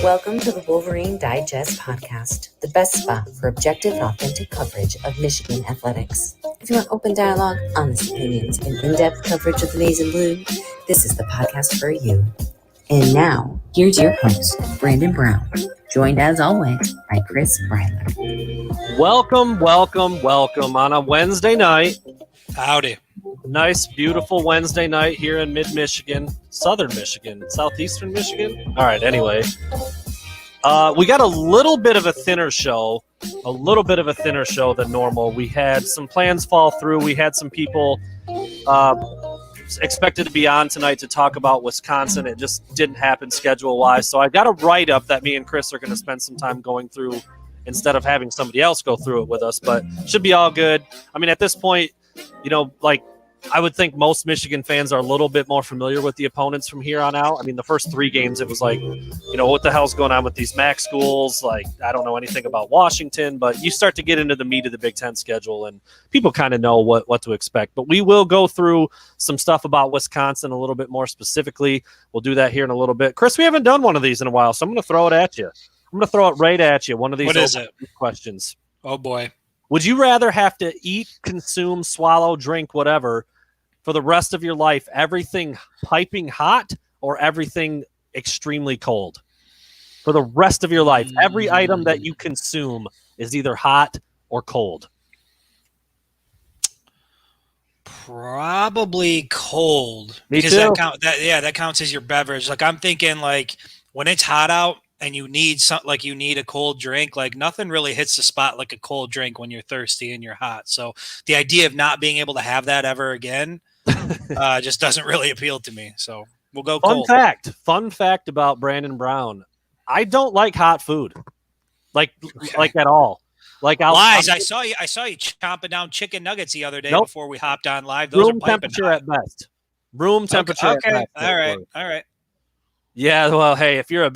Welcome to the Wolverine Digest podcast, the best spot for objective and authentic coverage of Michigan athletics. If you want open dialogue, honest opinions, and in-depth coverage of the maize and blue, this is the podcast for you. And now, here's your host, Brandon Brown, joined as always by Chris Breiler. Welcome on a Wednesday night. Howdy. Nice, beautiful Wednesday night here in mid-Michigan, southern Michigan, southeastern Michigan. All right, anyway. We got a little bit of a thinner show than normal. We had some plans fall through. We had some people expected to be on tonight to talk about Wisconsin. It just didn't happen schedule-wise. So I got a write-up that me and Chris are going to spend some time going through instead of having somebody else go through it with us. But should be all good. I mean, at this point, you know, like, I would think most Michigan fans are a little bit more familiar with the opponents from here on out. I mean, the first three games, it was like, you know, what the hell's going on with these MAC schools? Like, I don't know anything about Washington, but you start to get into the meat of the Big Ten schedule, and people kind of know what to expect. But we will go through some stuff about Wisconsin a little bit more specifically. We'll do that here in a little bit. Chris, we haven't done one of these in a while, so I'm going to throw it at you. I'm going to throw it right at you. One of these What is it? Questions. Oh, boy. Would you rather have to eat, consume, swallow, drink, whatever, for the rest of your life, everything piping hot or everything extremely cold? For the rest of your life, every item that you consume is either hot or cold. Probably cold. Me because too. That counts as your beverage. Like, I'm thinking, like, when it's hot out and you need you need a cold drink, like, nothing really hits the spot like a cold drink when you're thirsty and you're hot. So the idea of not being able to have that ever again just doesn't really appeal to me. So we'll go cold. Fun fact about Brandon Brown. I don't like hot food. Like at all. Like, Lies. I saw you chomping down chicken nuggets the other day before we hopped on live. Those room are temperature at best. Room temperature at best. All right. Yeah, well, hey, if you're a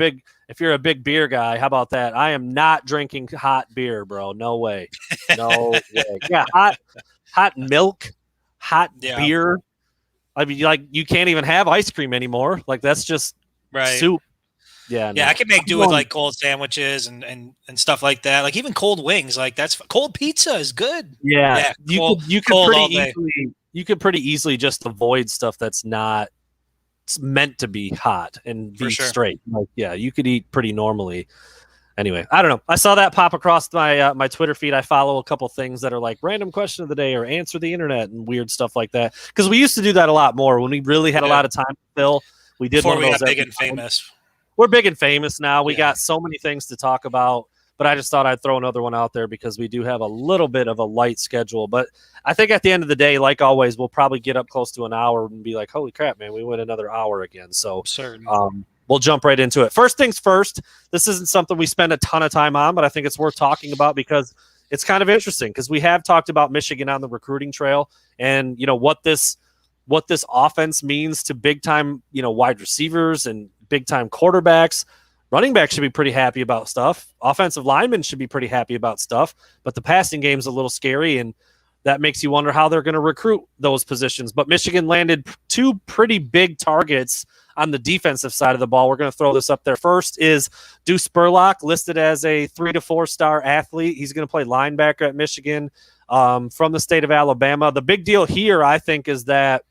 big beer guy, how about that? I am not drinking hot beer, bro. No way. No way. Yeah, hot milk, hot beer. I mean, like, you can't even have ice cream anymore. Like, that's just soup. Yeah. Yeah, I can make do with, like, cold sandwiches and stuff like that. Like, even cold wings. Like, that's cold pizza is good. Yeah. You could pretty easily just avoid stuff that's not meant to be hot and be straight. Like, yeah, you could eat pretty normally. Anyway, I don't know. I saw that pop across my my Twitter feed. I follow a couple things that are like random question of the day or answer the internet and weird stuff like that. Because we used to do that a lot more when we really had a lot of time to fill. We did before one we of those got big and famous. We're big and famous now. We got so many things to talk about. But I just thought I'd throw another one out there because we do have a little bit of a light schedule. But I think at the end of the day, like always, we'll probably get up close to an hour and be like, holy crap, man, we went another hour again. So we'll jump right into it. First things first, this isn't something we spend a ton of time on, but I think it's worth talking about because it's kind of interesting because we have talked about Michigan on the recruiting trail and, you know, what this offense means to big-time, you know, wide receivers and big-time quarterbacks. Running backs should be pretty happy about stuff. Offensive linemen should be pretty happy about stuff. But the passing game's a little scary, and that makes you wonder how they're going to recruit those positions. But Michigan landed two pretty big targets on the defensive side of the ball. We're going to throw this up there. First is Deuce Spurlock, listed as a 3 to 4 star athlete. He's going to play linebacker at Michigan from the state of Alabama. The big deal here, I think, is that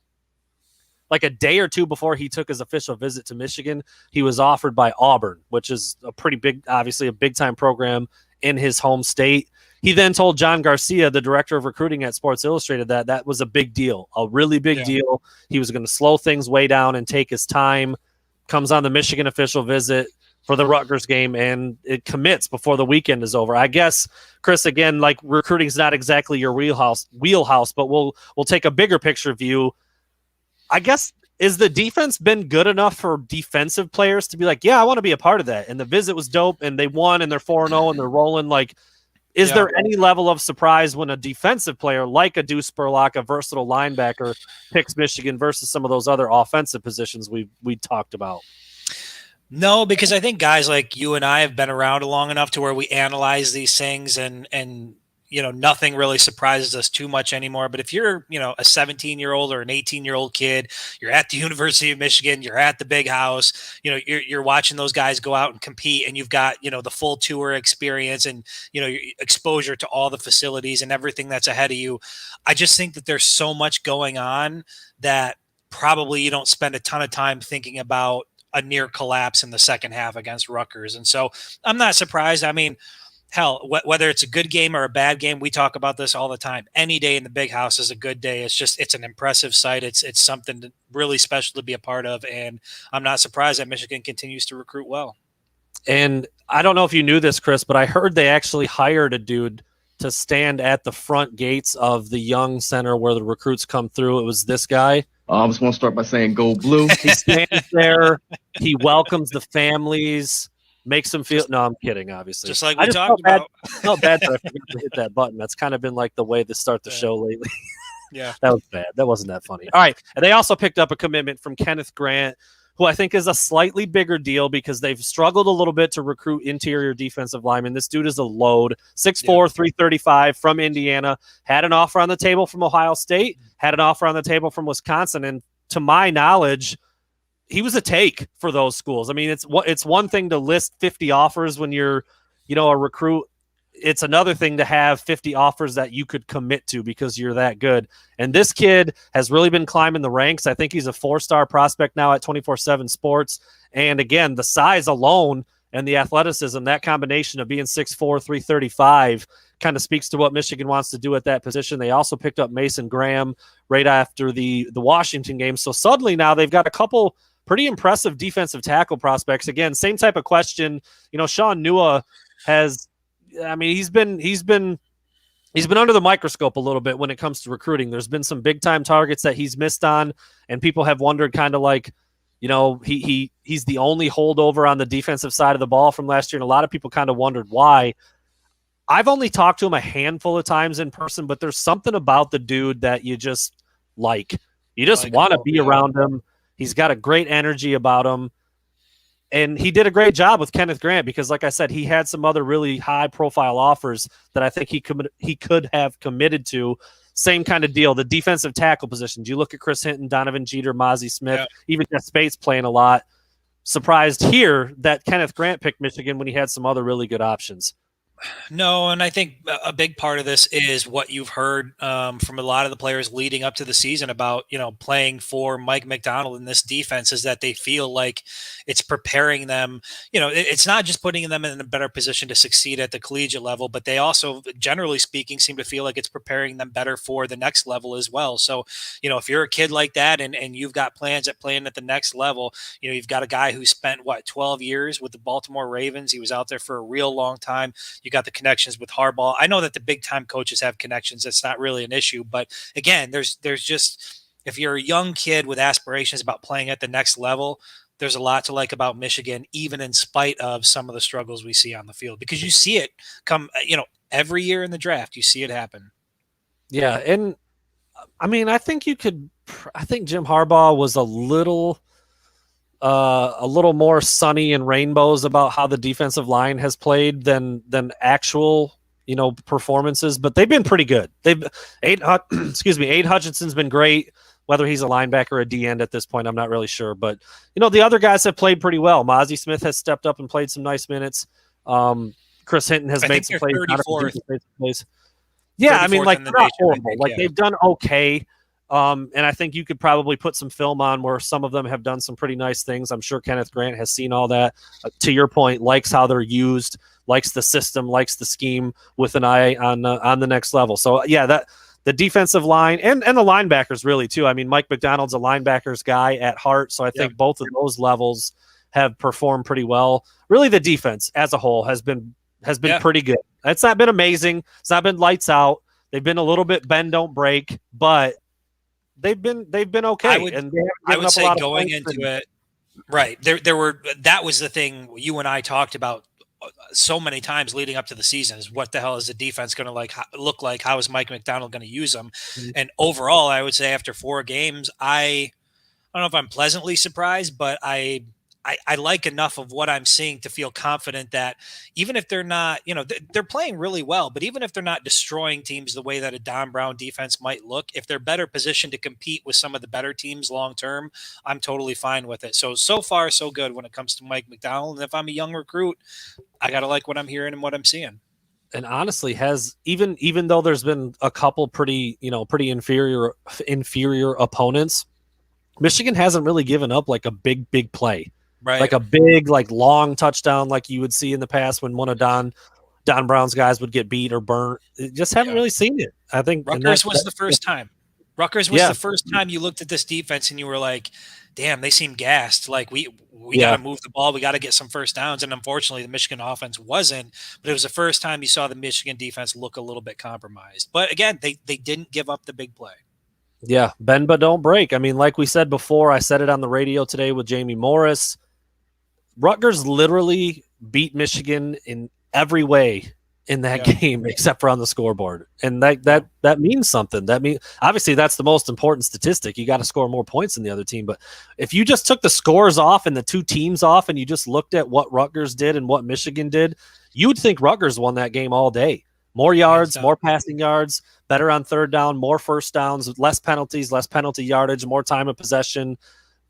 like a day or two before he took his official visit to Michigan, he was offered by Auburn, which is a pretty big, obviously a big-time program in his home state. He then told John Garcia, the director of recruiting at Sports Illustrated, that was a big deal, a really big deal. He was going to slow things way down and take his time. Comes on the Michigan official visit for the Rutgers game, and it commits before the weekend is over. I guess, Chris, again, like, recruiting's not exactly your wheelhouse, but we'll take a bigger picture view. I guess, is the defense been good enough for defensive players to be like, yeah, I want to be a part of that? And the visit was dope, and they won, and they're 4-0, and they're rolling. Like, is there any level of surprise when a defensive player like a Deuce Spurlock, a versatile linebacker, picks Michigan versus some of those other offensive positions we talked about? No, because I think guys like you and I have been around long enough to where we analyze these things and nothing really surprises us too much anymore. But if you're, a 17-year-old or an 18-year-old kid, you're at the University of Michigan, you're at the big house, you're watching those guys go out and compete, and you've got, the full tour experience and, your exposure to all the facilities and everything that's ahead of you. I just think that there's so much going on that probably you don't spend a ton of time thinking about a near collapse in the second half against Rutgers. And so I'm not surprised. I mean, hell, whether it's a good game or a bad game, we talk about this all the time. Any day in the big house is a good day. It's an impressive sight. It's something really special to be a part of. And I'm not surprised that Michigan continues to recruit well. And I don't know if you knew this, Chris, but I heard they actually hired a dude to stand at the front gates of the Young Center where the recruits come through. It was this guy. I just want to start by saying go blue. He stands there. He welcomes the families. Makes them feel. No, I'm kidding. Obviously, just like we talked about. Felt bad that I forgot to hit that button. That's kind of been like the way to start the show lately. Yeah, that was bad. That wasn't that funny. All right, and they also picked up a commitment from Kenneth Grant, who I think is a slightly bigger deal because they've struggled a little bit to recruit interior defensive linemen. This dude is a load. 6'4", 335 from Indiana. Had an offer on the table from Ohio State. Had an offer on the table from Wisconsin, and to my knowledge, he was a take for those schools. I mean, it's one thing to list 50 offers when you're, a recruit. It's another thing to have 50 offers that you could commit to because you're that good. And this kid has really been climbing the ranks. I think he's a 4-star prospect now at 24/7 Sports. And again, the size alone and the athleticism, that combination of being 6'4", 335 kind of speaks to what Michigan wants to do at that position. They also picked up Mason Graham right after the Washington game. So suddenly now they've got a couple pretty impressive defensive tackle prospects. Again, same type of question. Sean Nua has, I mean, he's been under the microscope a little bit when it comes to recruiting. There's been some big time targets that he's missed on, and people have wondered kind of like, he's the only holdover on the defensive side of the ball from last year. And a lot of people kind of wondered why. I've only talked to him a handful of times in person, but there's something about the dude that you just like. You just want to be around him. He's got a great energy about him. And he did a great job with Kenneth Grant because, like I said, he had some other really high-profile offers that I think he could have committed to. Same kind of deal, the defensive tackle positions. You look at Chris Hinton, Donovan Jeter, Mozzie Smith, even Jeff Spates playing a lot. Surprised here that Kenneth Grant picked Michigan when he had some other really good options. No, and I think a big part of this is what you've heard from a lot of the players leading up to the season about, playing for Mike McDonald in this defense is that they feel like it's preparing them. It's not just putting them in a better position to succeed at the collegiate level, but they also, generally speaking, seem to feel like it's preparing them better for the next level as well. So, if you're a kid like that and you've got plans at playing at the next level, you've got a guy who spent, 12 years with the Baltimore Ravens. He was out there for a real long time. You got the connections with Harbaugh. I know that the big time coaches have connections. That's not really an issue. But again, there's just, if you're a young kid with aspirations about playing at the next level, there's a lot to like about Michigan, even in spite of some of the struggles we see on the field, because you see it come, every year in the draft, you see it happen. Yeah. And I mean, I think Jim Harbaugh was a little more sunny and rainbows about how the defensive line has played than actual, performances, but they've been pretty good. Aid Hutchinson's been great. Whether he's a linebacker or a D end at this point, I'm not really sure, but the other guys have played pretty well. Mozzie Smith has stepped up and played some nice minutes. Chris Hinton has made some plays. Yeah. I mean, like, they're not horrible. They've done okay. And I think you could probably put some film on where some of them have done some pretty nice things. I'm sure Kenneth Grant has seen all that. To your point, likes how they're used, likes the system, likes the scheme with an eye on the next level. So, yeah, that the defensive line and the linebackers really, too. I mean, Mike McDonald's a linebackers guy at heart, so I think both of those levels have performed pretty well. Really, the defense as a whole has been pretty good. It's not been amazing. It's not been lights out. They've been a little bit bend, don't break, but they've been okay. I would say going into it, right. That was the thing you and I talked about so many times leading up to the season is what the hell is the defense going to look like? How is Mike McDonald going to use them? Mm-hmm. And overall, I would say after 4 games, I don't know if I'm pleasantly surprised, but I I like enough of what I'm seeing to feel confident that even if they're not, they're playing really well, but even if they're not destroying teams the way that a Don Brown defense might look, if they're better positioned to compete with some of the better teams long term, I'm totally fine with it. So far, so good when it comes to Mike McDonald. And if I'm a young recruit, I got to like what I'm hearing and what I'm seeing. And honestly, has even though there's been a couple pretty inferior opponents, Michigan hasn't really given up like a big play. Right. Like a big, like long touchdown like you would see in the past when one of Don Brown's guys would get beat or burnt. Just haven't really seen it. I think Rutgers was the first time. Rutgers was the first time you looked at this defense and you were like, damn, they seem gassed. Like we got to move the ball. We got to get some first downs. And unfortunately, the Michigan offense wasn't. But it was the first time you saw the Michigan defense look a little bit compromised. But again, they didn't give up the big play. Yeah, bend but don't break. I mean, like we said before, I said it on the radio today with Jamie Morris. Rutgers literally beat Michigan in every way in that game except for on the scoreboard. And that means something. That means obviously that's the most important statistic. You got to score more points than the other team. But if you just took the scores off and the two teams off and you just looked at what Rutgers did and what Michigan did, you would think Rutgers won that game all day. More yards, more passing yards, better on third down, more first downs, less penalties, less penalty yardage, more time of possession.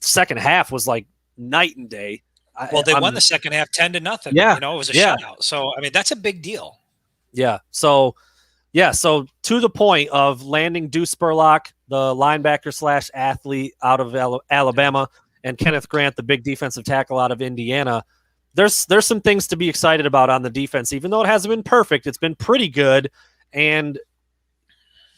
Second half was like night and day. Well, they won the second half 10-0. Yeah. It was a shutout. So, I mean, that's a big deal. Yeah. So to the point of landing Deuce Spurlock, the linebacker / athlete out of Alabama, and Kenneth Grant, the big defensive tackle out of Indiana, there's some things to be excited about on the defense. Even though it hasn't been perfect, it's been pretty good. And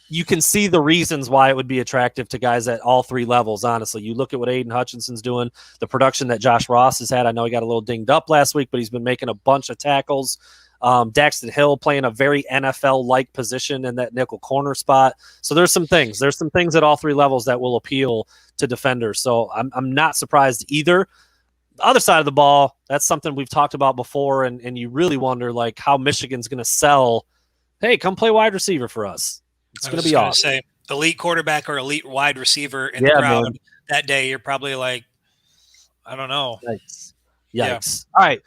you can see the reasons why it would be attractive to guys at all three levels, honestly. You look at what Aiden Hutchinson's doing, the production that Josh Ross has had. I know he got a little dinged up last week, but he's been making a bunch of tackles. Daxton Hill playing a very NFL-like position in that nickel corner spot. So there's some things. There's some things at all three levels that will appeal to defenders. So I'm not surprised either. The other side of the ball, that's something we've talked about before, and you really wonder like how Michigan's going to sell, hey, come play wide receiver for us. It's going to be awesome. Say elite quarterback or elite wide receiver in the crowd that day. You're probably like, I don't know. Yikes. Yeah. All right.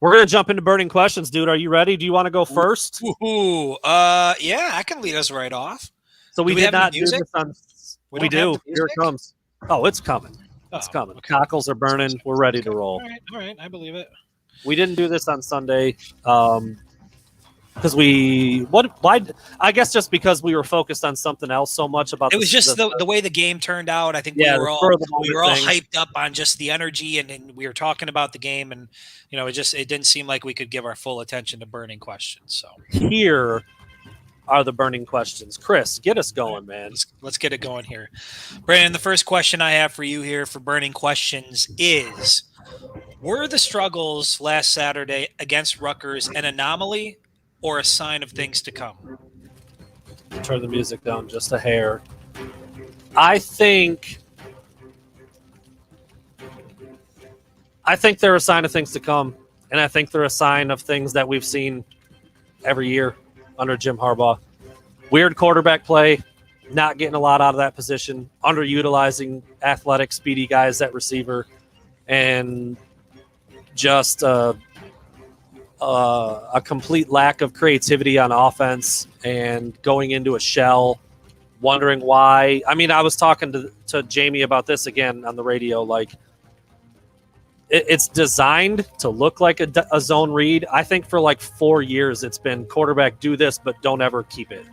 We're going to jump into burning questions, dude. Are you ready? Do you want to go first? Yeah, I can lead us right off. So we did not do this on. We do. Here it comes. Oh, it's coming. It's coming. Okay. Cockles are burning. We're ready to roll. All right. I believe it. We didn't do this on Sunday. Because I guess just because we were focused on something else so much about it was just the way the game turned out. I think we were all hyped up on just the energy and we were talking about the game and it didn't seem like we could give our full attention to burning questions. So here are the burning questions. Chris, get us going, man. Let's get it going here. Brandon, the first question I have for you here for burning questions is, were the struggles last Saturday against Rutgers an anomaly or a sign of things to come? Turn the music down just a hair. I think they're a sign of things to come, and I think they're a sign of things that we've seen every year under Jim Harbaugh. Weird quarterback play, not getting a lot out of that position, underutilizing athletic, speedy guys at receiver, and just a complete lack of creativity on offense and going into a shell, wondering why. I mean, I was talking to Jamie about this again on the radio. Like, it's designed to look like a zone read. I think for like 4 years it's been quarterback do this, but don't ever keep it.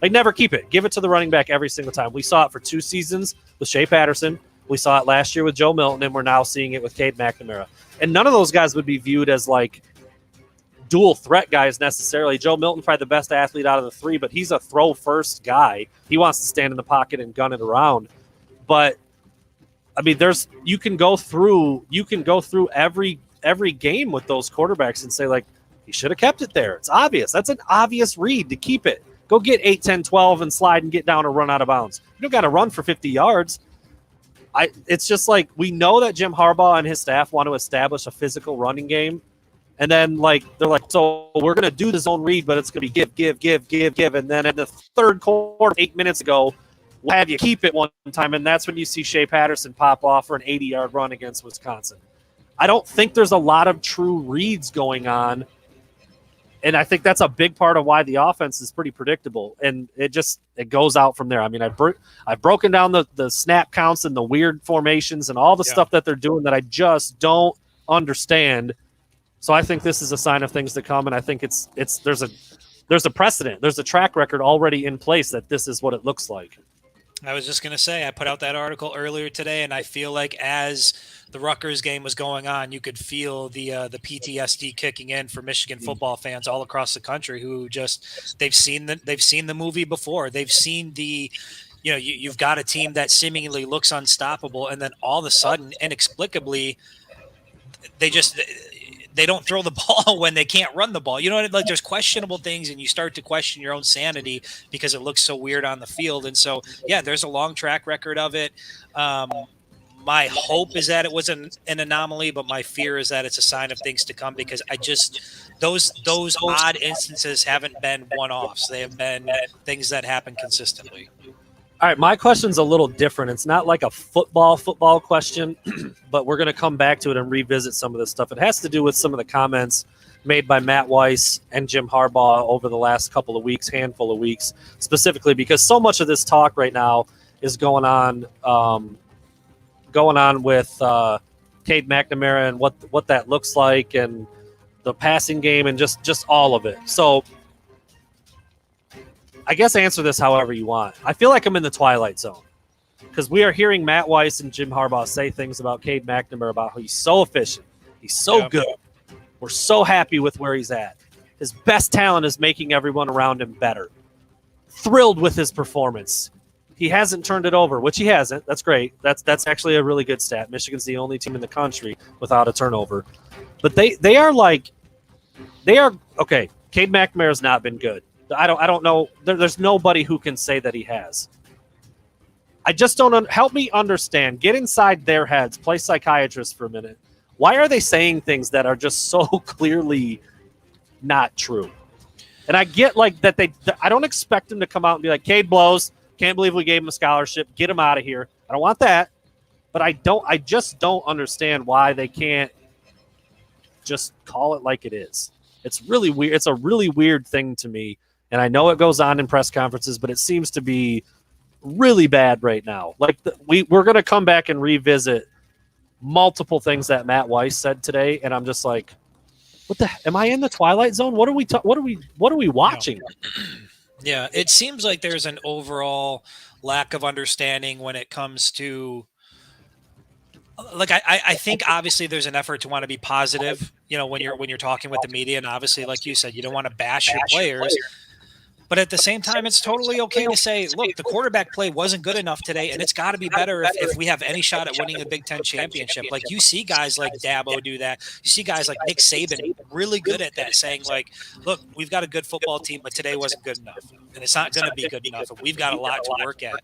Like, never keep it. Give it to the running back every single time. We saw it for 2 seasons with Shea Patterson. We saw it last year with Joe Milton, and we're now seeing it with Cade McNamara. And none of those guys would be viewed as like dual threat guys necessarily. Joe Milton, probably the best athlete out of the 3, but he's a throw first guy. He wants to stand in the pocket and gun it around. But I mean, you can go through every game with those quarterbacks and say, like, he should have kept it there. It's obvious. That's an obvious read to keep it. Go get 8, 10, 12 and slide and get down or run out of bounds. You don't got to run for 50 yards. It's just like, we know that Jim Harbaugh and his staff want to establish a physical running game. And then, like, they're like, so we're going to do the zone read, but it's going to be give. And then in the third quarter, 8 minutes ago, we'll have you keep it one time. And that's when you see Shea Patterson pop off for an 80-yard run against Wisconsin. I don't think there's a lot of true reads going on. And I think that's a big part of why the offense is pretty predictable. And it goes out from there. I mean, I've broken down the snap counts and the weird formations and all the stuff that they're doing that I just don't understand. So I think this is a sign of things to come. And I think there's a precedent. There's a track record already in place that this is what it looks like. I was just going to say, I put out that article earlier today, and I feel like as the Rutgers game was going on, you could feel the PTSD kicking in for Michigan football fans all across the country who just they've seen the movie before. They've seen you've got a team that seemingly looks unstoppable, and then all of a sudden, inexplicably, they don't throw the ball when they can't run the ball. You know what? Like there's questionable things, and you start to question your own sanity because it looks so weird on the field. And so, yeah, there's a long track record of it. My hope is that it was an anomaly, but my fear is that it's a sign of things to come because those odd instances haven't been one-offs. They have been things that happen consistently. All right, my question's a little different. It's not like a football question, but we're going to come back to it and revisit some of this stuff. It has to do with some of the comments made by Matt Weiss and Jim Harbaugh over the last handful of weeks, specifically because so much of this talk right now is going on with Cade McNamara and what that looks like and the passing game and just all of it. So I guess answer this however you want. I feel like I'm in the twilight zone because we are hearing Matt Weiss and Jim Harbaugh say things about Cade McNamara about how he's so efficient. He's so good. We're so happy with where he's at. His best talent is making everyone around him better. Thrilled with his performance. He hasn't turned it over, which he hasn't. That's great. That's actually a really good stat. Michigan's the only team in the country without a turnover. But they are okay. Cade McNamara's not been good. I don't know. There's nobody who can say that he has. I just don't help me understand. Get inside their heads. Play psychiatrist for a minute. Why are they saying things that are just so clearly not true? And I get like that I don't expect them to come out and be like, Cade blows. Can't believe we gave him a scholarship. Get him out of here. I don't want that. But I just don't understand why they can't just call it like it is. It's really weird. It's a really weird thing to me. And I know it goes on in press conferences, but it seems to be really bad right now. Like we're going to come back and revisit multiple things that Matt Weiss said today, and I'm just like, am I in the twilight zone? What are we watching? Yeah, it seems like there's an overall lack of understanding when it comes to. Like I think obviously there's an effort to want to be positive, when you're talking with the media, and obviously, like you said, you don't want to bash your players. But at the same time, it's totally okay to say, look, the quarterback play wasn't good enough today, and it's got to be better if we have any shot at winning the Big Ten championship. Like you see guys like Dabo do that. You see guys like Nick Saban really good at that, saying like, look, we've got a good football team, but today wasn't good enough, and it's not going to be good enough, and we've got a lot to work at.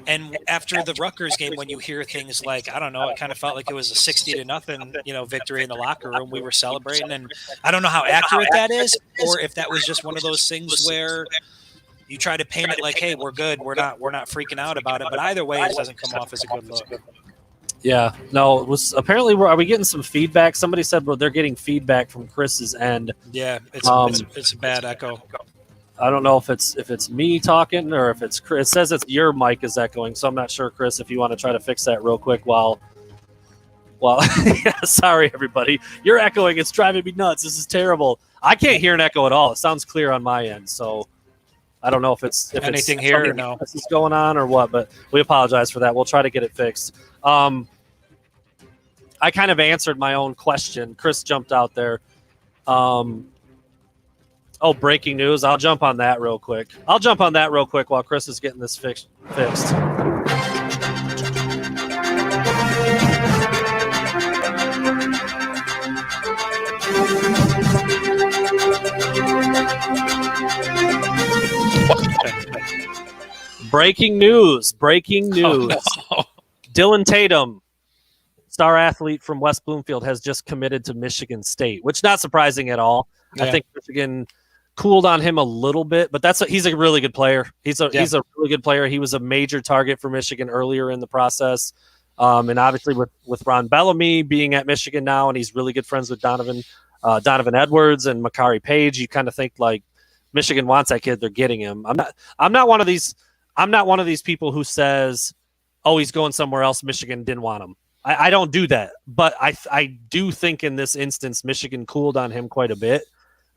And after the Rutgers game, when you hear things like, I don't know, it kind of felt like it was a 60-0, victory in the locker room. We were celebrating, and I don't know how accurate that is, or if that was just one of those things where you try to paint it like, hey, we're good, we're not freaking out about it. But either way, it doesn't come off as a good look. Yeah, no, it was apparently. Are we getting some feedback? Somebody said, well, they're getting feedback from Chris's end. Yeah, it's a bad echo. I don't know if it's me talking or if it's Chris. It says it's your mic is echoing, so I'm not sure, Chris, if you want to try to fix that real quick while yeah, sorry, everybody. You're echoing. It's driving me nuts. This is terrible. I can't hear an echo at all. It sounds clear on my end, so I don't know if anything here or no. This is going on or what, but we apologize for that. We'll try to get it fixed. I kind of answered my own question. Chris jumped out there. Oh, breaking news. I'll jump on that real quick while Chris is getting this fixed. Breaking news. Dylan Tatum, star athlete from West Bloomfield, has just committed to Michigan State, which not surprising at all. Yeah. I think Michigan cooled on him a little bit, but he's a really good player. He's a really good player. He was a major target for Michigan earlier in the process. And obviously with Ron Bellamy being at Michigan now, and he's really good friends with Donovan Edwards and Makari Page, you kind of think like Michigan wants that kid, they're getting him. I'm not one of these people who says, oh, he's going somewhere else, Michigan didn't want him. I don't do that, but I do think in this instance Michigan cooled on him quite a bit.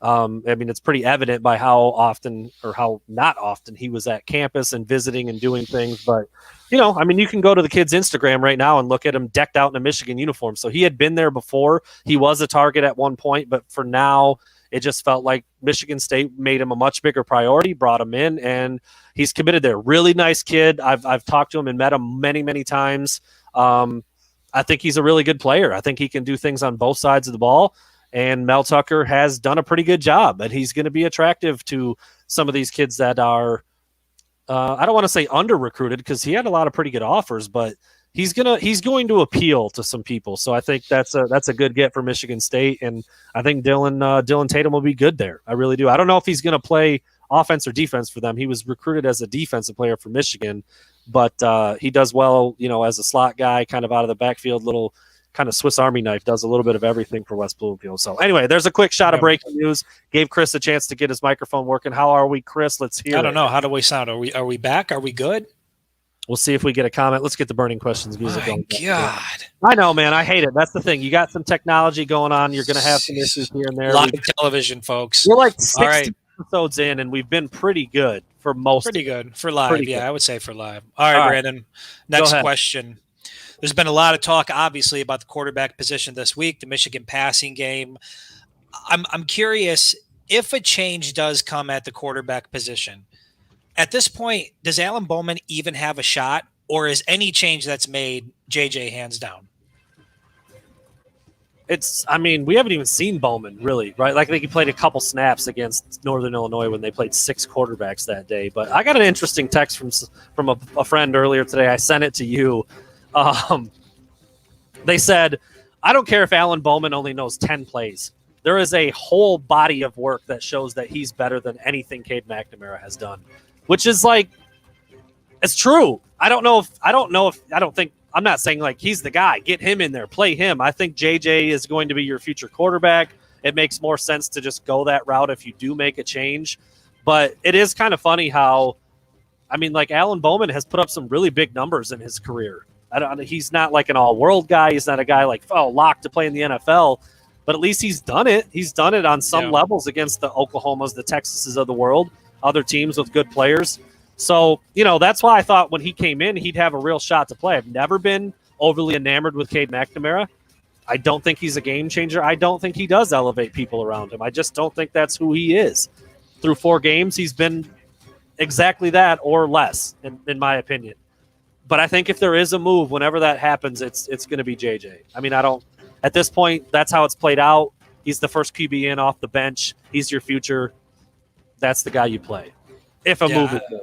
I mean, it's pretty evident by how often or how not often he was at campus and visiting and doing things. But, I mean, you can go to the kid's Instagram right now and look at him decked out in a Michigan uniform. So he had been there before. He was a target at one point, but for now, it just felt like Michigan State made him a much bigger priority, brought him in, and he's committed there. Really nice kid. I've talked to him and met him many, many times. I think he's a really good player. I think he can do things on both sides of the ball. And Mel Tucker has done a pretty good job, and he's going to be attractive to some of these kids that are, I don't want to say under recruited because he had a lot of pretty good offers, but he's going to appeal to some people. So I think that's a good get for Michigan State, and I think Dylan Tatum will be good there. I really do. I don't know if he's going to play offense or defense for them. He was recruited as a defensive player for Michigan, but he does well, as a slot guy, kind of out of the backfield, little kind of Swiss Army knife, does a little bit of everything for West Bloomfield. So anyway, there's a quick shot of breaking news. Gave Chris a chance to get his microphone working. How are we, Chris? Let's hear it. I don't know. How do we sound? Are we back? Are we good? We'll see if we get a comment. Let's get the burning questions music going. God. I know, man. I hate it. That's the thing. You got some technology going on. You're going to have some issues here and there. Live television, folks. We're like 60 episodes in, and we've been pretty good for most. Pretty good for live. Good. I would say for live. All right, Brandon. Next question. There's been a lot of talk, obviously, about the quarterback position this week, the Michigan passing game. I'm curious if a change does come at the quarterback position. At this point, does Alan Bowman even have a shot, or is any change that's made JJ hands down? We haven't even seen Bowman really, right? Like I think he played a couple snaps against Northern Illinois when they played 6 quarterbacks that day. But I got an interesting text from a friend earlier today. I sent it to you. They said, I don't care if Alan Bowman only knows 10 plays. There is a whole body of work that shows that he's better than anything Cade McNamara has done, which is like, it's true. I'm not saying like he's the guy, get him in there, play him. I think JJ is going to be your future quarterback. It makes more sense to just go that route if you do make a change. But it is kind of funny how, Alan Bowman has put up some really big numbers in his career. He's not like an all-world guy. He's not a guy like, locked to play in the NFL. But at least he's done it. He's done it on some levels against the Oklahomas, the Texases of the world, other teams with good players. So, that's why I thought when he came in, he'd have a real shot to play. I've never been overly enamored with Cade McNamara. I don't think he's a game changer. I don't think he does elevate people around him. I just don't think that's who he is. Through 4 games, he's been exactly that or less, in my opinion. But I think if there is a move, whenever that happens, it's going to be JJ. At this point, that's how it's played out. He's the first QB in off the bench. He's your future. That's the guy you play. If a move is made.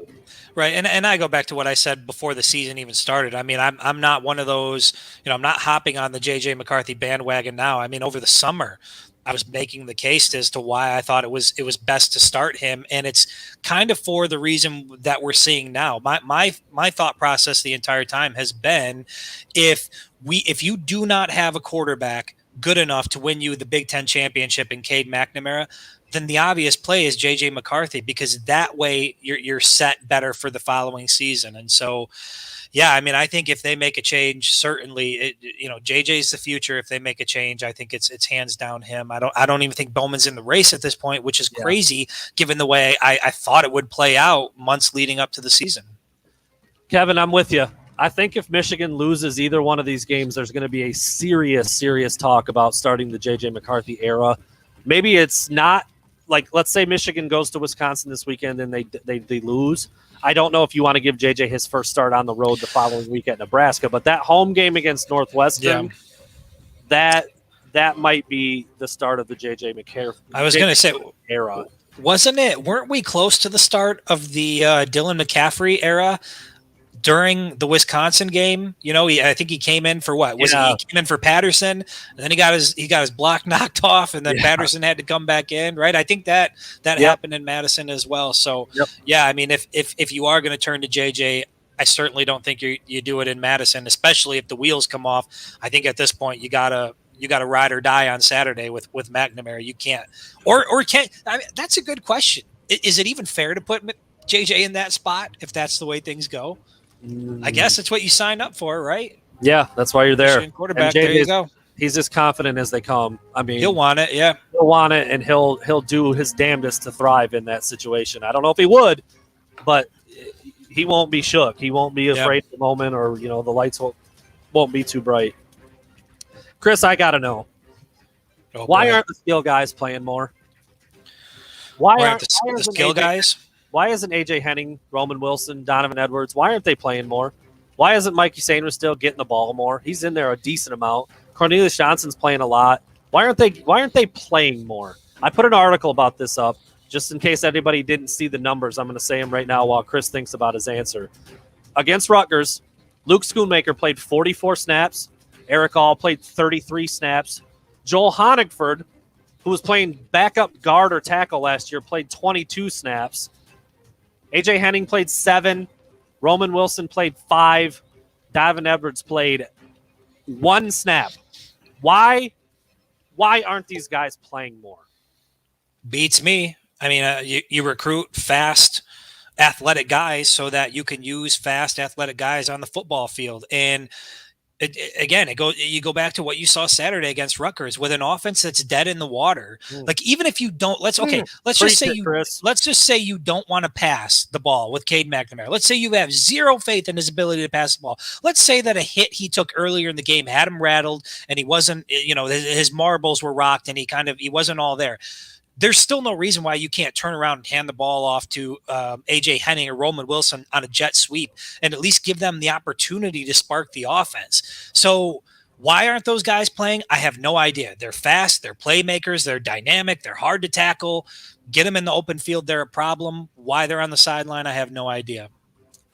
Right. And I go back to what I said before the season even started. I'm not one of those, I'm not hopping on the JJ McCarthy bandwagon now. Over the summer, I was making the case as to why I thought it was best to start him. And it's kind of for the reason that we're seeing now. My thought process the entire time has been if you do not have a quarterback good enough to win you the Big Ten championship in Cade McNamara, then the obvious play is JJ McCarthy, because that way you're set better for the following season. And so, I think if they make a change, certainly, JJ's the future. If they make a change, I think it's hands down him. I don't even think Bowman's in the race at this point, which is crazy given the way I thought it would play out months leading up to the season. Kevin, I'm with you. I think if Michigan loses either one of these games, there's going to be a serious talk about starting the JJ McCarthy era. Maybe it's not like, let's say Michigan goes to Wisconsin this weekend and they lose. I don't know if you want to give JJ his first start on the road the following week at Nebraska, but that home game against Northwestern, that might be the start of the JJ McCarthy. I was going to say era. Weren't we close to the start of the Dylan McCaffrey era during the Wisconsin game? I think he came in for what? He came in for Patterson, and then he got his block knocked off, and then Patterson had to come back in, right? I think that happened in Madison as well. So, if you are going to turn to JJ, I certainly don't think you do it in Madison, especially if the wheels come off. I think at this point you gotta ride or die on Saturday with McNamara. You can't or can't. I mean, that's a good question. Is it even fair to put JJ in that spot if that's the way things go? I guess it's what you signed up for, right? Yeah, that's why you're there. Michigan quarterback. There you go. He's as confident as they come. I mean, he'll want it. Yeah, he'll want it, and he'll do his damnedest to thrive in that situation. I don't know if he would, but he won't be shook. He won't be afraid of the moment, or the lights won't be too bright. Chris, I gotta know, why aren't the skill guys playing more? Why aren't the skill guys? Why isn't AJ Henning, Roman Wilson, Donovan Edwards? Why aren't they playing more? Why isn't Mikey Sanders still getting the ball more? He's in there a decent amount. Cornelius Johnson's playing a lot. Why aren't they playing more? I put an article about this up just in case anybody didn't see the numbers. I'm going to say them right now while Chris thinks about his answer. Against Rutgers, Luke Schoonmaker played 44 snaps. Eric All played 33 snaps. Joel Honigford, who was playing backup guard or tackle last year, played 22 snaps. AJ Henning played 7. Roman Wilson played 5. Donovan Edwards played 1 snap. Why aren't these guys playing more? Beats me. I mean, you recruit fast, athletic guys so that you can use fast, athletic guys on the football field. And you go back to what you saw Saturday against Rutgers with an offense that's dead in the water. Like, even if you don't, let's just say you don't want to pass the ball with Cade McNamara. Let's say you have zero faith in his ability to pass the ball. Let's say that a hit he took earlier in the game had him rattled and he wasn't, his marbles were rocked and he wasn't all there. There's still no reason why you can't turn around and hand the ball off to AJ Henning or Roman Wilson on a jet sweep and at least give them the opportunity to spark the offense. So why aren't those guys playing? I have no idea. They're fast, they're playmakers, they're dynamic, they're hard to tackle. Get them in the open field, they're a problem. Why they're on the sideline, I have no idea.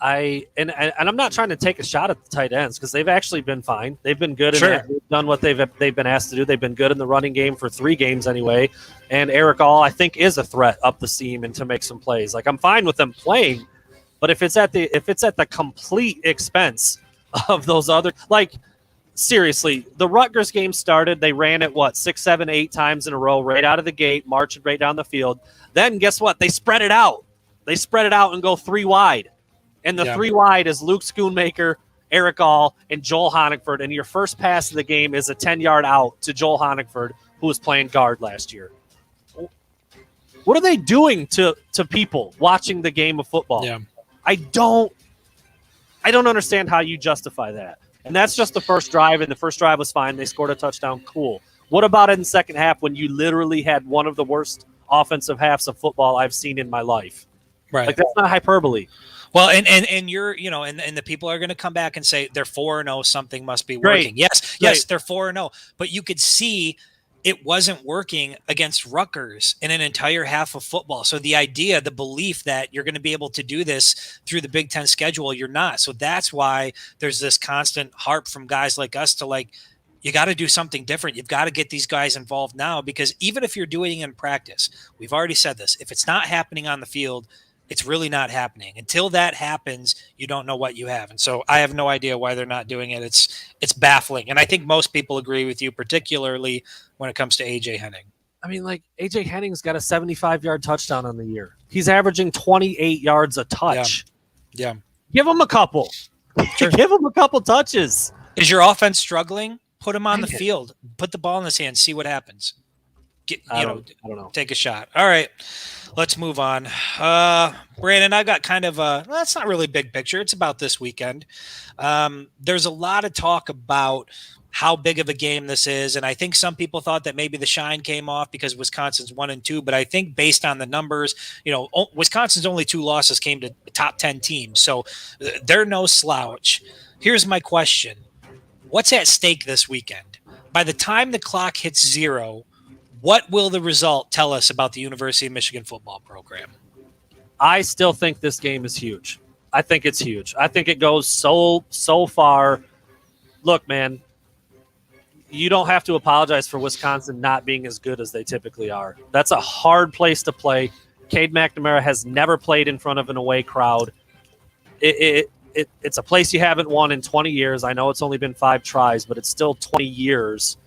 And I'm not trying to take a shot at the tight ends because they've actually been fine. They've been good. Sure. And they've done what they've been asked to do. They've been good in the running game for 3 games anyway. And Eric All, I think, is a threat up the seam and to make some plays. Like, I'm fine with them playing, but if it's at the complete expense of those other, like, seriously, the Rutgers game started. They ran it 6, 7, 8 times in a row right out of the gate, marching right down the field. Then guess what? They spread it out. They spread it out and go 3 wide. And the 3 wide is Luke Schoonmaker, Eric All, and Joel Honigford. And your first pass of the game is a 10-yard out to Joel Honigford, who was playing guard last year. What are they doing to people watching the game of football? Yeah. I don't understand how you justify that. And that's just the first drive, and the first drive was fine. They scored a touchdown. Cool. What about in the second half when you literally had one of the worst offensive halves of football I've seen in my life? Right. Like, that's not hyperbole. Well, and you're, and the people are going to come back and say they're 4-0, something must be working. Yes, they're 4-0, but you could see it wasn't working against Rutgers in an entire half of football. So the idea, the belief that you're going to be able to do this through the Big Ten schedule, you're not. So that's why there's this constant harp from guys like us to you got to do something different. You've got to get these guys involved now, because even if you're doing it in practice, we've already said this, if it's not happening on the field, it's really not happening. Until that happens, you don't know what you have. And so I have no idea why they're not doing it. It's baffling. And I think most people agree with you, particularly when it comes to AJ Henning. I mean, AJ Henning's got a 75-yard touchdown on the year. He's averaging 28 yards a touch. Yeah. Give him a couple. Sure. Give him a couple touches. Is your offense struggling? Put him on the field. Put the ball in his hand. See what happens. I don't know. Take a shot. All right, let's move on. Brandon, I've got kind of that's not really big picture. It's about this weekend. There's a lot of talk about how big of a game this is. And I think some people thought that maybe the shine came off because Wisconsin's 1-2, but I think based on the numbers, Wisconsin's only 2 losses came to top 10 teams. So they're no slouch. Here's my question. What's at stake this weekend? By the time the clock hits 0, what will the result tell us about the University of Michigan football program? I still think this game is huge. I think it's huge. I think it goes so far. Look, man, you don't have to apologize for Wisconsin not being as good as they typically are. That's a hard place to play. Cade McNamara has never played in front of an away crowd. it's a place you haven't won in 20 years. I know it's only been 5 tries, but it's still 20 years.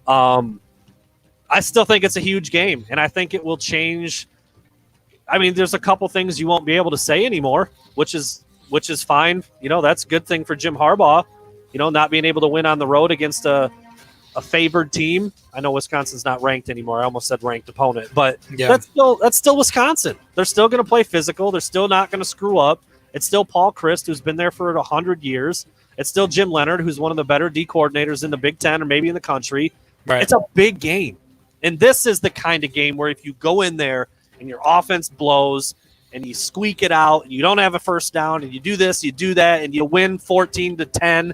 I still think it's a huge game, and I think it will change. I mean, there's a couple things you won't be able to say anymore, which is fine. That's a good thing for Jim Harbaugh. Not being able to win on the road against a favored team. I know Wisconsin's not ranked anymore. I almost said ranked opponent, but that's still Wisconsin. They're still going to play physical. They're still not going to screw up. It's still Paul Chryst, who's been there for 100 years. It's still Jim Leonard, who's one of the better D coordinators in the Big Ten or maybe in the country. Right. It's a big game. And this is the kind of game where if you go in there and your offense blows and you squeak it out and you don't have a first down and you do this, you do that, and you win 14-10,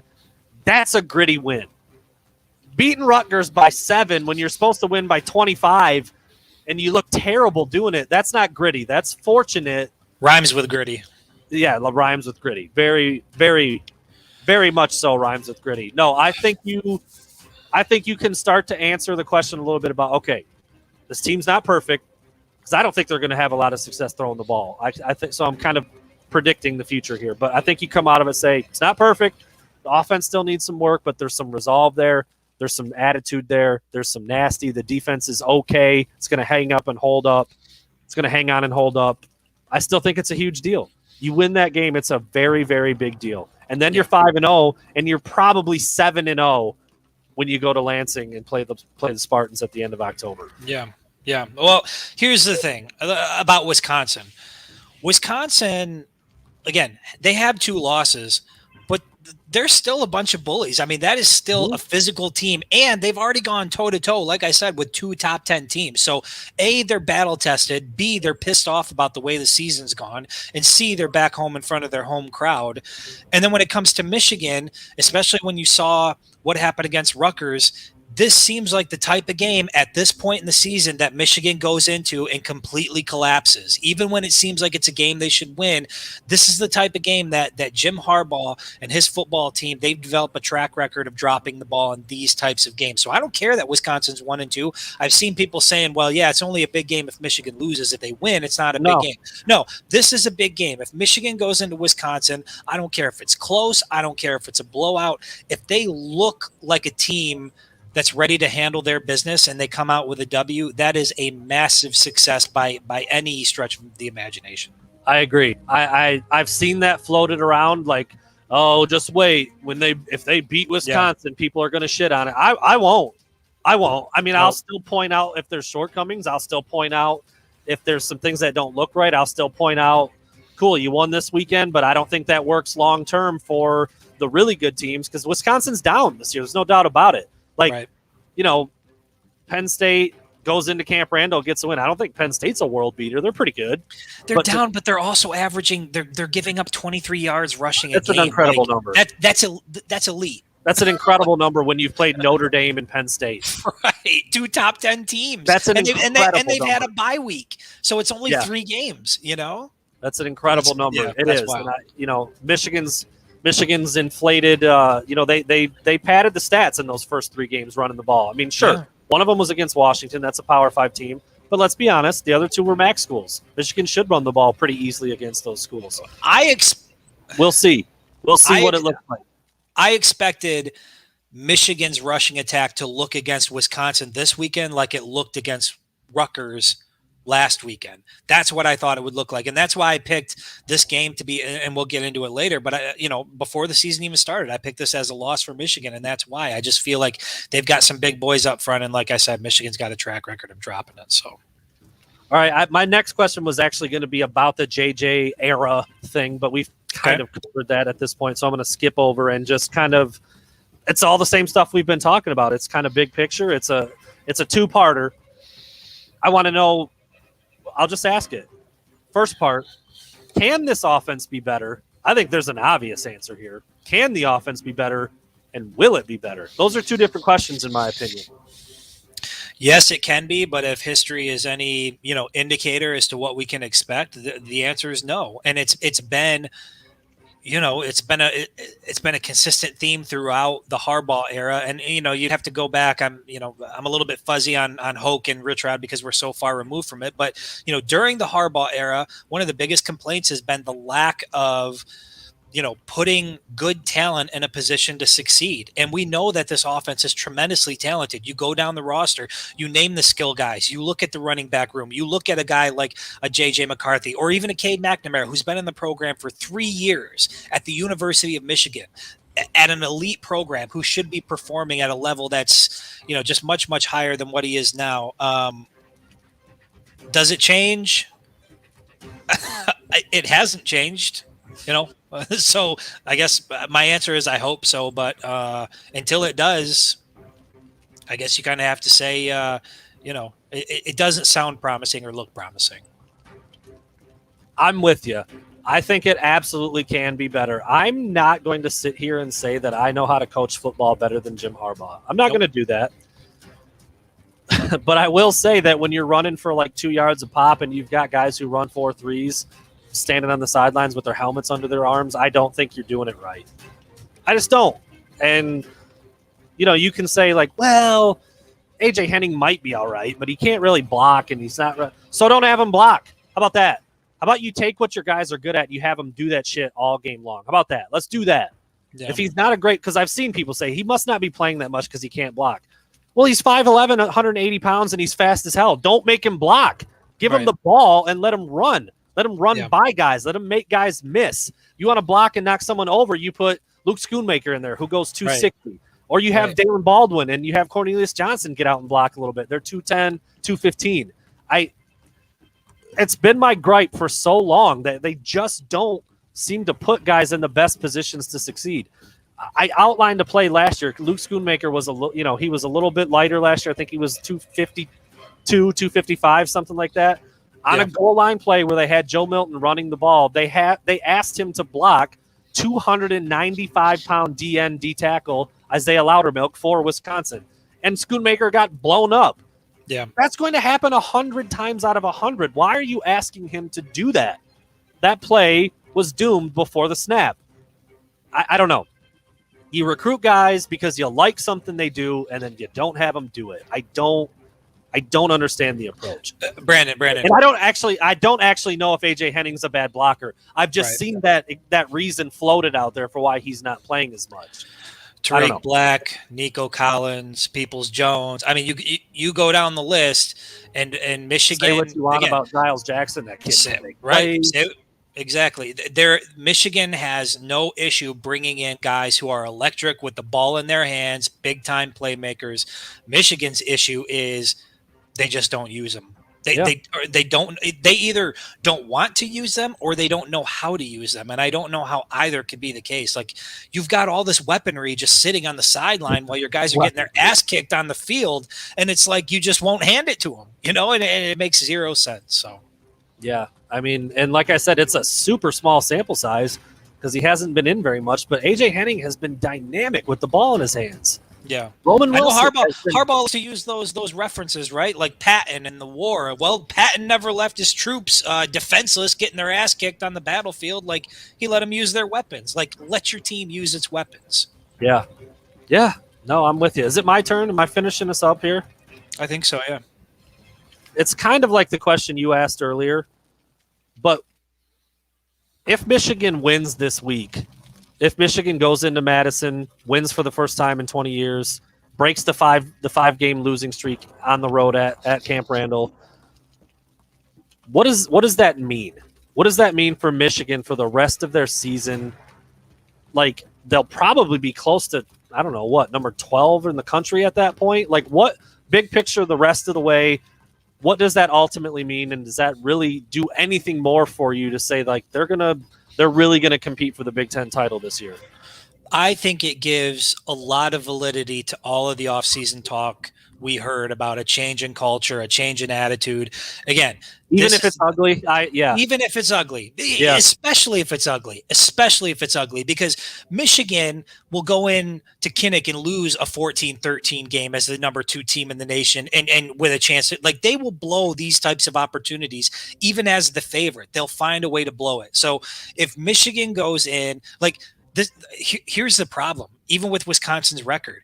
that's a gritty win. Beating Rutgers by 7 when you're supposed to win by 25 and you look terrible doing it, that's not gritty. That's fortunate. Rhymes with gritty. Yeah, rhymes with gritty. Very, very, very much so rhymes with gritty. No, I think you can start to answer the question a little bit about, okay, this team's not perfect, because I don't think they're going to have a lot of success throwing the ball. I think so. I'm kind of predicting the future here, but I think you come out of it say it's not perfect. The offense still needs some work, but there's some resolve there. There's some attitude there. There's some nasty. The defense is okay. It's going to hang up and hold up. It's going to hang on and hold up. I still think it's a huge deal. You win that game, it's a very, very big deal. And then you're 5-0, and you're probably 7-0 when you go to Lansing and play the Spartans at the end of October. Yeah. Yeah. Well, here's the thing about Wisconsin. Wisconsin, again, they have 2 losses, but they're still a bunch of bullies. I mean, that is still a physical team, and they've already gone toe-to-toe, like I said, with 2 top 10 teams. So, A, they're battle-tested. B, they're pissed off about the way the season's gone. And C, they're back home in front of their home crowd. And then when it comes to Michigan, especially when you saw what happened against Rutgers, this seems like the type of game at this point in the season that Michigan goes into and completely collapses. Even when it seems like it's a game they should win, this is the type of game that Jim Harbaugh and his football team, they've developed a track record of dropping the ball in these types of games. So I don't care that Wisconsin's 1-2. I've seen people saying, well, yeah, it's only a big game if Michigan loses. If they win, it's not a big game. No, this is a big game. If Michigan goes into Wisconsin, I don't care if it's close. I don't care if it's a blowout. If they look like a team that's ready to handle their business and they come out with a W, that is a massive success by any stretch of the imagination. I agree. I've seen that floated around like, oh, just wait. If they beat Wisconsin, people are going to shit on it. I won't. I mean, I'll still point out if there's shortcomings. I'll still point out if there's some things that don't look right. I'll still point out, cool, you won this weekend, but I don't think that works long term for the really good teams because Wisconsin's down this year. There's no doubt about it. Like, Penn State goes into Camp Randall, gets a win. I don't think Penn State's a world beater. They're pretty good. They're down, but they're also averaging. They're giving up 23 yards rushing. That's an incredible number. That's elite. That's an incredible number when you've played Notre Dame and Penn State. Right, 2 top 10 teams. That's an incredible number. And they've had a bye week, so it's only 3 games. That's an incredible number. Yeah, it is. And Michigan's inflated. They padded the stats in those first 3 games running the ball. I mean, sure, one of them was against Washington. That's a Power 5 team. But let's be honest, the other 2 were MAC schools. Michigan should run the ball pretty easily against those schools. We'll see. We'll see what it looks like. I expected Michigan's rushing attack to look against Wisconsin this weekend like it looked against Rutgers last weekend. That's what I thought it would look like. And that's why I picked this game to be, and we'll get into it later, but before the season even started, I picked this as a loss for Michigan. And that's why I just feel like they've got some big boys up front. And like I said, Michigan's got a track record of dropping it. So, all right. My next question was actually going to be about the JJ era thing, but we've kind of covered that at this point. So I'm going to skip over and just it's all the same stuff we've been talking about. It's kind of big picture. It's a 2-parter. I want to know, I'll just ask it. First part, can this offense be better? I think there's an obvious answer here. Can the offense be better, and will it be better? Those are 2 different questions, in my opinion. Yes, it can be, but if history is any indicator as to what we can expect, the answer is no. And it's been it's been a consistent theme throughout the Harbaugh era. And, you'd have to go back. I'm a little bit fuzzy on Hoke and Richard because we're so far removed from it. But, during the Harbaugh era, one of the biggest complaints has been the lack of putting good talent in a position to succeed. And we know that this offense is tremendously talented. You go down the roster, you name the skill guys, you look at the running back room, you look at a guy like a JJ McCarthy or even a Cade McNamara, who's been in the program for 3 years at the University of Michigan, at an elite program, who should be performing at a level that's, just much, much higher than what he is now. Does it change? It hasn't changed, so I guess my answer is I hope so. But until it does, I guess you kind of have to say, it doesn't sound promising or look promising. I'm with you. I think it absolutely can be better. I'm not going to sit here and say that I know how to coach football better than Jim Harbaugh. I'm not going to do that. But I will say that when you're running for like 2 yards a pop and you've got guys who run 4.3s standing on the sidelines with their helmets under their arms, I don't think you're doing it right. I just don't. And, you can say like, well, AJ Henning might be all right, but he can't really block and he's not. So don't have him block. How about that? How about you take what your guys are good at and you have them do that shit all game long? How about that? Let's do that. Yeah. If he's not a great – because I've seen people say he must not be playing that much because he can't block. Well, he's 5'11", 180 pounds, and he's fast as hell. Don't make him block. Give him the ball and let him run. Let him run by guys. Let him make guys miss. You want to block and knock someone over, you put Luke Schoonmaker in there who goes 260. Or you have Dalen Baldwin and you have Cornelius Johnson get out and block a little bit. They're 210, 215. It's been my gripe for so long that they just don't seem to put guys in the best positions to succeed. I outlined a play last year. Luke Schoonmaker was he was a little bit lighter last year. I think he was 252, 255, something like that. On a goal line play where they had Joe Milton running the ball, they asked him to block 295-pound D tackle Isaiah Loudermilk for Wisconsin, and Schoonmaker got blown up. Yeah, that's going to happen 100 times out of 100. Why are you asking him to do that? That play was doomed before the snap. I don't know. You recruit guys because you like something they do, and then you don't have them do it. I don't understand the approach, Brandon. And I don't actually know if AJ Henning's a bad blocker. I've just seen that reason floated out there for why he's not playing as much. Tariq Black, Nico Collins, Peoples-Jones. I mean, you go down the list, and Michigan. Say what you want about Giles Jackson, that kid. Right. Exactly. Michigan has no issue bringing in guys who are electric with the ball in their hands, big-time playmakers. Michigan's issue is they just don't use them. They either don't want to use them or they don't know how to use them. And I don't know how either could be the case. Like, you've got all this weaponry just sitting on the sideline while your guys are getting their ass kicked on the field. And it's like, you just won't hand it to them, and it makes zero sense. So, yeah, I mean, and like I said, it's a super small sample size because he hasn't been in very much, but AJ Henning has been dynamic with the ball in his hands. Yeah, Roman Wilson. I know Harbaugh likes to use those references, right? Like Patton in the war. Well, Patton never left his troops defenseless, getting their ass kicked on the battlefield. Like, he let them use their weapons. Like, let your team use its weapons. Yeah. No, I'm with you. Is it my turn? Am I finishing us up here? I think so. Yeah. It's kind of like the question you asked earlier, but if Michigan wins this week. If Michigan goes into Madison, wins for the first time in 20 years, breaks the five game losing streak on the road at Camp Randall, what does that mean? What does that mean for Michigan for the rest of their season? Like, they'll probably be close to, I don't know, what, number 12 in the country at that point? Like, what big picture the rest of the way, what does that ultimately mean? And does that really do anything more for you to say, like, they're really going to compete for the Big Ten title this year? I think it gives a lot of validity to all of the offseason talk we heard about a change in culture, a change in attitude. Again, even if it's ugly, even if it's ugly, especially if it's ugly, because Michigan will go in to Kinnick and lose a 14-13 game as the number 2 team in the nation, and with a chance to, like, they will blow these types of opportunities even as the favorite. They'll find a way to blow it. So if Michigan goes in, like, this, here's the problem, even with Wisconsin's record.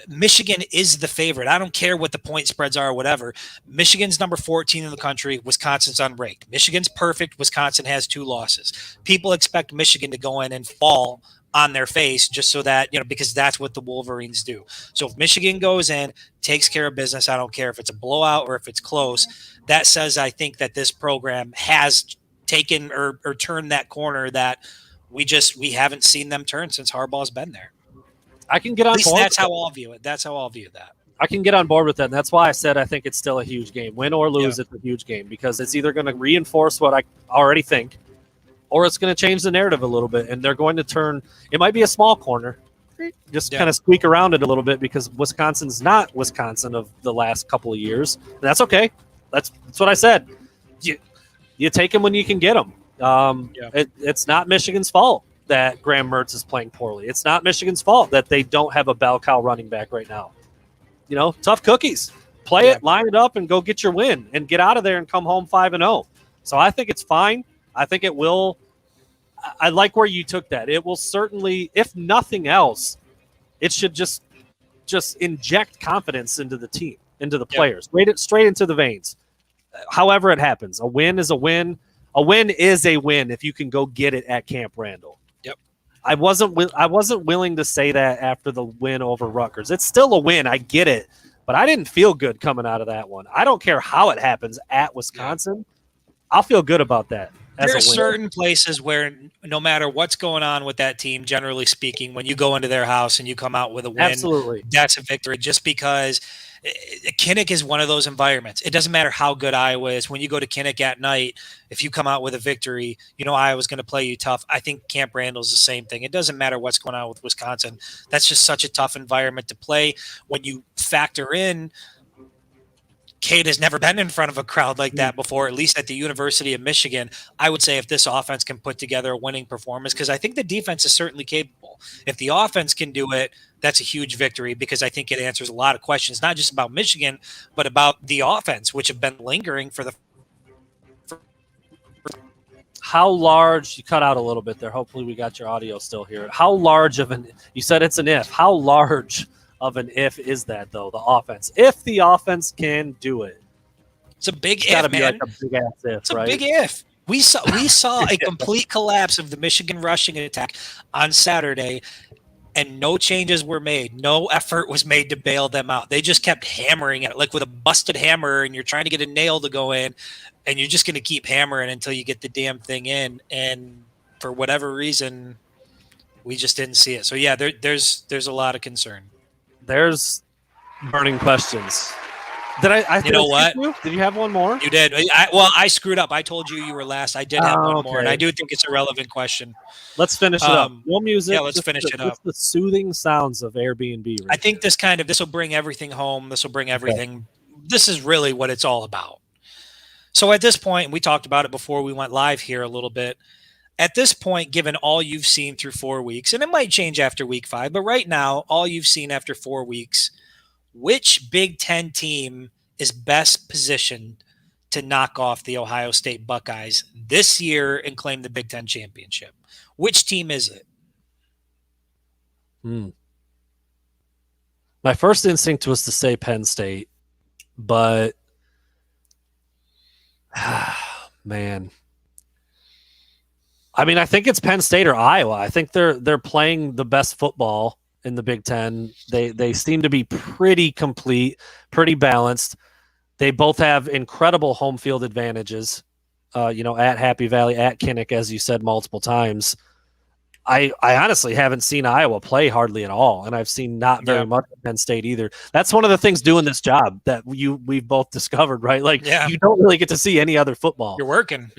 Michigan is the favorite. I don't care what the point spreads are or whatever. Michigan's number 14 in the country. Wisconsin's unranked. Michigan's perfect. Wisconsin has 2 losses. People expect Michigan to go in and fall on their face just so that, because that's what the Wolverines do. So if Michigan goes in, takes care of business, I don't care if it's a blowout or if it's close, that says I think that this program has taken or turned that corner that we haven't seen them turn since Harbaugh's been there. I can get on At least board. That's how I'll view it. That's how I'll view that. I can get on board with that. And that's why I said I think it's still a huge game. Win or lose, It's a huge game because it's either going to reinforce what I already think or it's going to change the narrative a little bit. And they're going to turn – it might be a small corner. Just kind of squeak around it a little bit because Wisconsin's not Wisconsin of the last couple of years. And that's okay. That's what I said. You take them when you can get them. It's not Michigan's fault that Graham Mertz is playing poorly. It's not Michigan's fault that they don't have a bell cow running back right now. Tough cookies. Play it, line it up, and go get your win and get out of there and come home 5-0. So I think it's fine. I think it will. I like where you took that. It will certainly, if nothing else, it should just inject confidence into the team, into the players, straight into the veins. However it happens, a win is a win. A win is a win if you can go get it at Camp Randall. I wasn't willing to say that after the win over Rutgers. It's still a win. I get it. But I didn't feel good coming out of that one. I don't care how it happens at Wisconsin. I'll feel good about that. There are certain places where no matter what's going on with that team, generally speaking, when you go into their house and you come out with a win, absolutely, that's a victory just because Kinnick is one of those environments. It doesn't matter how good Iowa is. When you go to Kinnick at night, if you come out with a victory, Iowa's going to play you tough. I think Camp Randall's the same thing. It doesn't matter what's going on with Wisconsin. That's just such a tough environment to play. When you factor in Cade has never been in front of a crowd like that before, at least at the University of Michigan. I would say if this offense can put together a winning performance, because I think the defense is certainly capable. If the offense can do it, that's a huge victory because I think it answers a lot of questions, not just about Michigan, but about the offense, which have been lingering for the. How large, you cut out a little bit there. Hopefully we got your audio still here. How large of you said it's an if. How large of an if is that, though, the offense? If the offense can do it. It's a big it's gotta if, be man. Like a big ass if, it's right? a big if. We saw a complete collapse of the Michigan rushing attack on Saturday, and no changes were made. No effort was made to bail them out. They just kept hammering it, like with a busted hammer, and you're trying to get a nail to go in, and you're just going to keep hammering until you get the damn thing in. And for whatever reason, we just didn't see it. So, yeah, there's a lot of concern. There's burning questions. Did I you know what? Did you have one more? You did. I screwed up. I told you were last. I did have one more, and I do think it's a relevant question. Let's finish it up. No music. Yeah, let's finish it up. The soothing sounds of Airbnb. Right I think this will bring everything home. This will bring everything. Okay. This is really what it's all about. So at this point, we talked about it before we went live here a little bit. At this point, given all you've seen through 4 weeks, and it might change after week 5, but right now, all you've seen after 4 weeks, which Big Ten team is best positioned to knock off the Ohio State Buckeyes this year and claim the Big Ten championship? Which team is it? My first instinct was to say Penn State, but man. I mean, I think it's Penn State or Iowa. I think they're playing the best football in the Big Ten. They seem to be pretty complete, pretty balanced. They both have incredible home field advantages, at Happy Valley, at Kinnick, as you said multiple times. I honestly haven't seen Iowa play hardly at all, and I've seen not very much of Penn State either. That's one of the things doing this job that we've both discovered, right? Like, you don't really get to see any other football. You're working,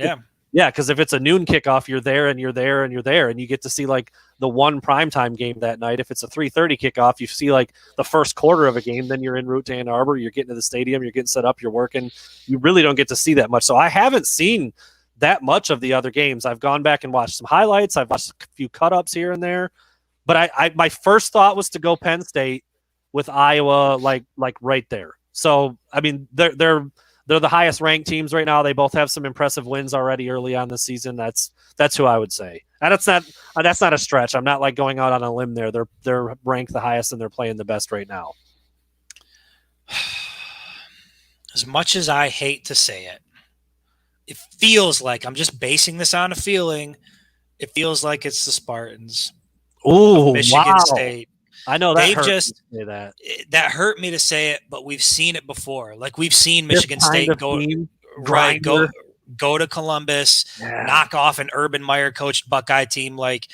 Yeah, because if it's a noon kickoff, you're there and you're there and you're there, and you get to see like the one primetime game that night. If it's a 3:30 kickoff, you see like the first quarter of a game. Then you're en route to Ann Arbor. You're getting to the stadium. You're getting set up. You're working. You really don't get to see that much. So I haven't seen that much of the other games. I've gone back and watched some highlights. I've watched a few cut-ups here and there. But my first thought was to go Penn State with Iowa like right there. So I mean they're the highest ranked teams right now. They both have some impressive wins already early on this season. That's who I would say. That's not a stretch. I'm not like going out on a limb there. They're ranked the highest and they're playing the best right now. As much as I hate to say it, it feels like I'm just basing this on a feeling. It feels like it's the Spartans. Ooh, Michigan wow. State. I know that They've hurt just me to say that hurt me to say it, but we've seen it before. Like we've seen Michigan This kind State of go team, right, grinder. go to Columbus, Yeah. knock off an Urban Meyer coached Buckeye team. Like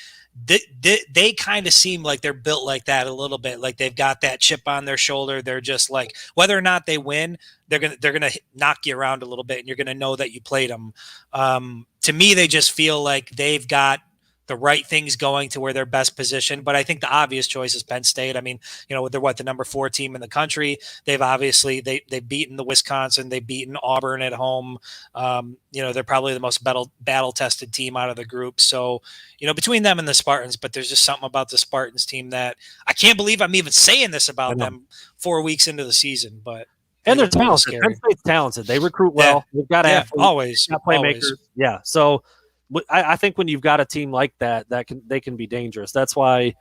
they kind of seem like they're built like that a little bit. Like they've got that chip on their shoulder. They're just like, whether or not they win, they're gonna knock you around a little bit, and you're gonna know that you played them. To me, they just feel like they've got the right things going to where they're best positioned. But I think the obvious choice is Penn State. I mean, they're the number 4 team in the country. They've obviously they've beaten the Wisconsin, they've beaten Auburn at home. They're probably the most battle tested team out of the group. So, between them and the Spartans, but there's just something about the Spartans team that I can't believe I'm even saying this about them 4 weeks into the season, but. And they're talented. Penn State's talented. They recruit well. Yeah. They've got athletes. Always. They've got playmakers. Always. Yeah. So I think when you've got a team like that, they can be dangerous. That's why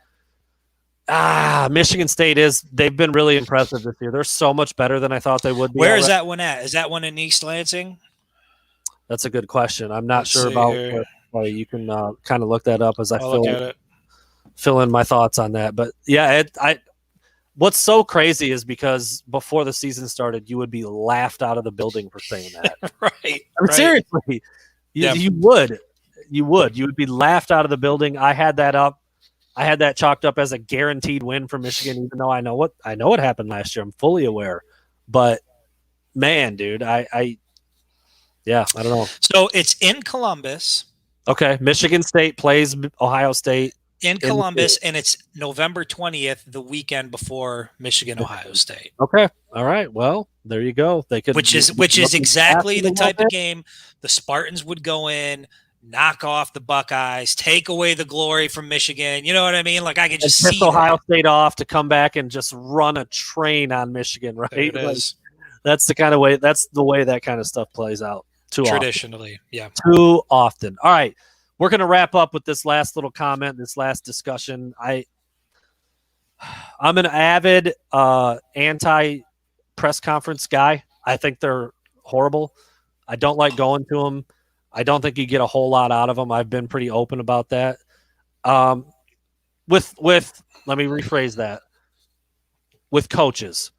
Michigan State they've been really impressive this year. They're so much better than I thought they would be. Where is that one at? Is that one in East Lansing? That's a good question. I'm not sure about where you can kind of look that up as I fill in my thoughts on that. But yeah, what's so crazy is because before the season started, you would be laughed out of the building for saying that. Right. I mean, seriously, you would. You would be laughed out of the building. I had that chalked up as a guaranteed win for Michigan, even though I know what happened last year. I'm fully aware, but man, dude, I don't know. So it's in Columbus. Okay, Michigan State plays Ohio State in Columbus, and it's November 20th, the weekend before Michigan Ohio State. Okay, all right. Well, there you go. They could, which is exactly the type of game the Spartans would go in, knock off the Buckeyes, take away the glory from Michigan. You know what I mean? Like I could just see Ohio State off to come back and just run a train on Michigan, right? There it is. That's the kind of way. That's the way that kind of stuff plays out. Traditionally, yeah. Too often. All right, we're going to wrap up with this last little comment, this last discussion. I'm an avid anti-press conference guy. I think they're horrible. I don't like going to them. I don't think you get a whole lot out of them. I've been pretty open about that. Let me rephrase that. With coaches,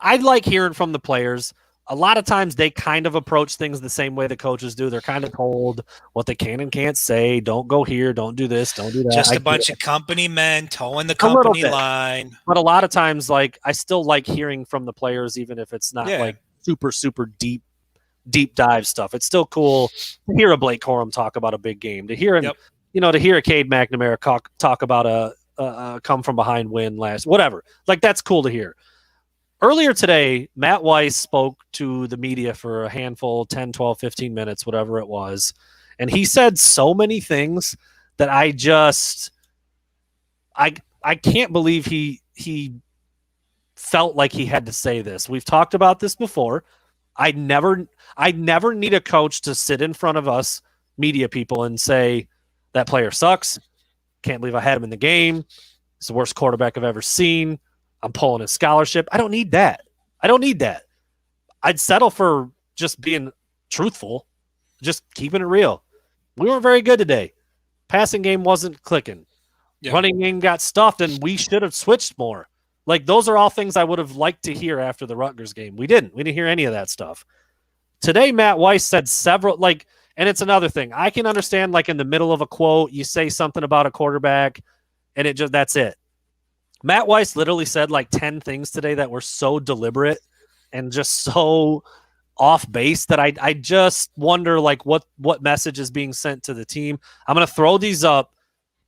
I like hearing from the players. A lot of times they kind of approach things the same way the coaches do. They're kind of told what they can and can't say. Don't go here. Don't do this. Don't do that. Just a bunch of company men towing the company line. But a lot of times, like, I still like hearing from the players, even if it's not like super, super deep dive stuff. It's still cool to hear a Blake Corum talk about a big game, to hear to hear a Cade McNamara talk about a come from behind win whatever. Like, that's cool to hear. Earlier today, Matt Weiss spoke to the media for a handful, 10, 12, 15 minutes, whatever it was. And he said so many things that I can't believe he felt like he had to say this. We've talked about this before. I never need a coach to sit in front of us media people and say that player sucks. Can't believe I had him in the game. It's the worst quarterback I've ever seen. I'm pulling his scholarship. I don't need that. I'd settle for just being truthful, just keeping it real. We weren't very good today. Passing game wasn't clicking. Yeah. Running game got stuffed, and we should have switched more. Like, those are all things I would have liked to hear after the Rutgers game. We didn't hear any of that stuff. Today, Matt Weiss said several, and it's another thing. I can understand, in the middle of a quote, you say something about a quarterback, and that's it. Matt Weiss literally said 10 things today that were so deliberate and just so off base that I just wonder what message is being sent to the team. I'm going to throw these up,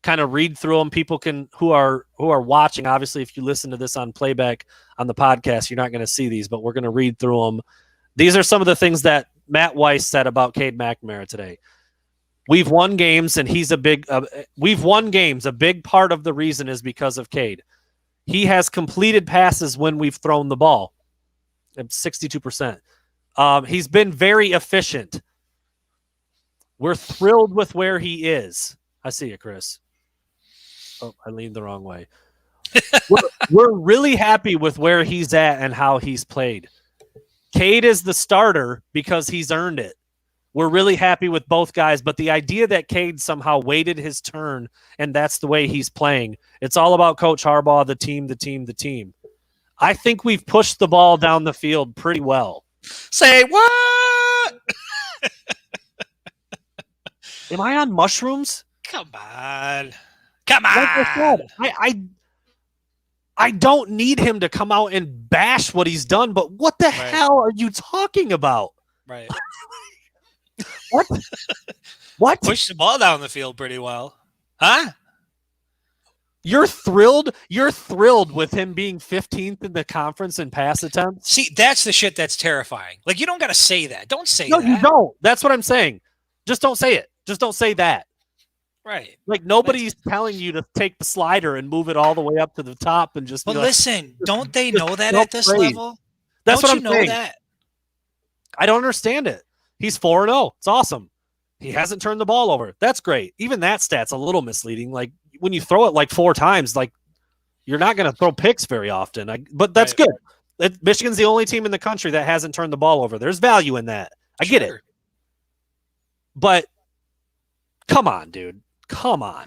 kind of read through them. People who are watching, obviously, if you listen to this on playback on the podcast, you're not going to see these, but we're going to read through them. These are some of the things that Matt Weiss said about Cade McNamara today. We've won games, and we've won games. A big part of the reason is because of Cade. He has completed passes when we've thrown the ball, 62%. He's been very efficient. We're thrilled with where he is. I see it, Chris. Oh, I leaned the wrong way. we're really happy with where he's at and how he's played. Cade is the starter because he's earned it. We're really happy with both guys, but the idea that Cade somehow waited his turn and that's the way he's playing, it's all about Coach Harbaugh, the team. I think we've pushed the ball down the field pretty well. Say what? Am I on mushrooms? Come on. Like I said, I don't need him to come out and bash what he's done, but what the hell are you talking about? Right. What? Push the ball down the field pretty well. Huh? You're thrilled? You're thrilled with him being 15th in the conference in pass attempts? See, that's the shit that's terrifying. Like, you don't got to say that. Don't say that. No, you don't. That's what I'm saying. Just don't say it. Just don't say that. Right. Like, nobody's telling you to take the slider and move it all the way up to the top and just. But be like, listen, don't they know that at this level? That's don't what you I'm know saying. that? I don't understand it. He's 4-0. It's awesome. He hasn't turned the ball over. That's great. Even that stat's a little misleading. Like, when you throw it like 4 times, like, you're not going to throw picks very often. But that's good. Michigan's the only team in the country that hasn't turned the ball over. There's value in that. I get it. But come on, dude. Come on.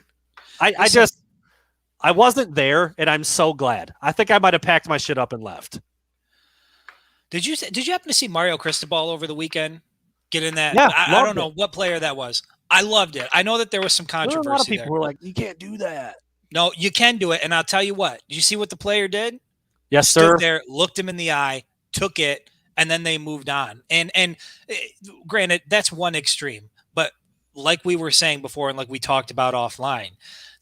I wasn't there, and I'm so glad. I think I might have packed my shit up and left. Did you happen to see Mario Cristobal over the weekend? Get in that? Yeah, I don't know what player that was. I loved it. I know that there was some controversy there. A lot of people there. were like, you can't do that. No, you can do it, and I'll tell you what. Did you see what the player did? Yes, Stood sir. there, looked him in the eye, took it, and then they moved on. And granted, that's one extreme. But like we were saying before and like we talked about offline,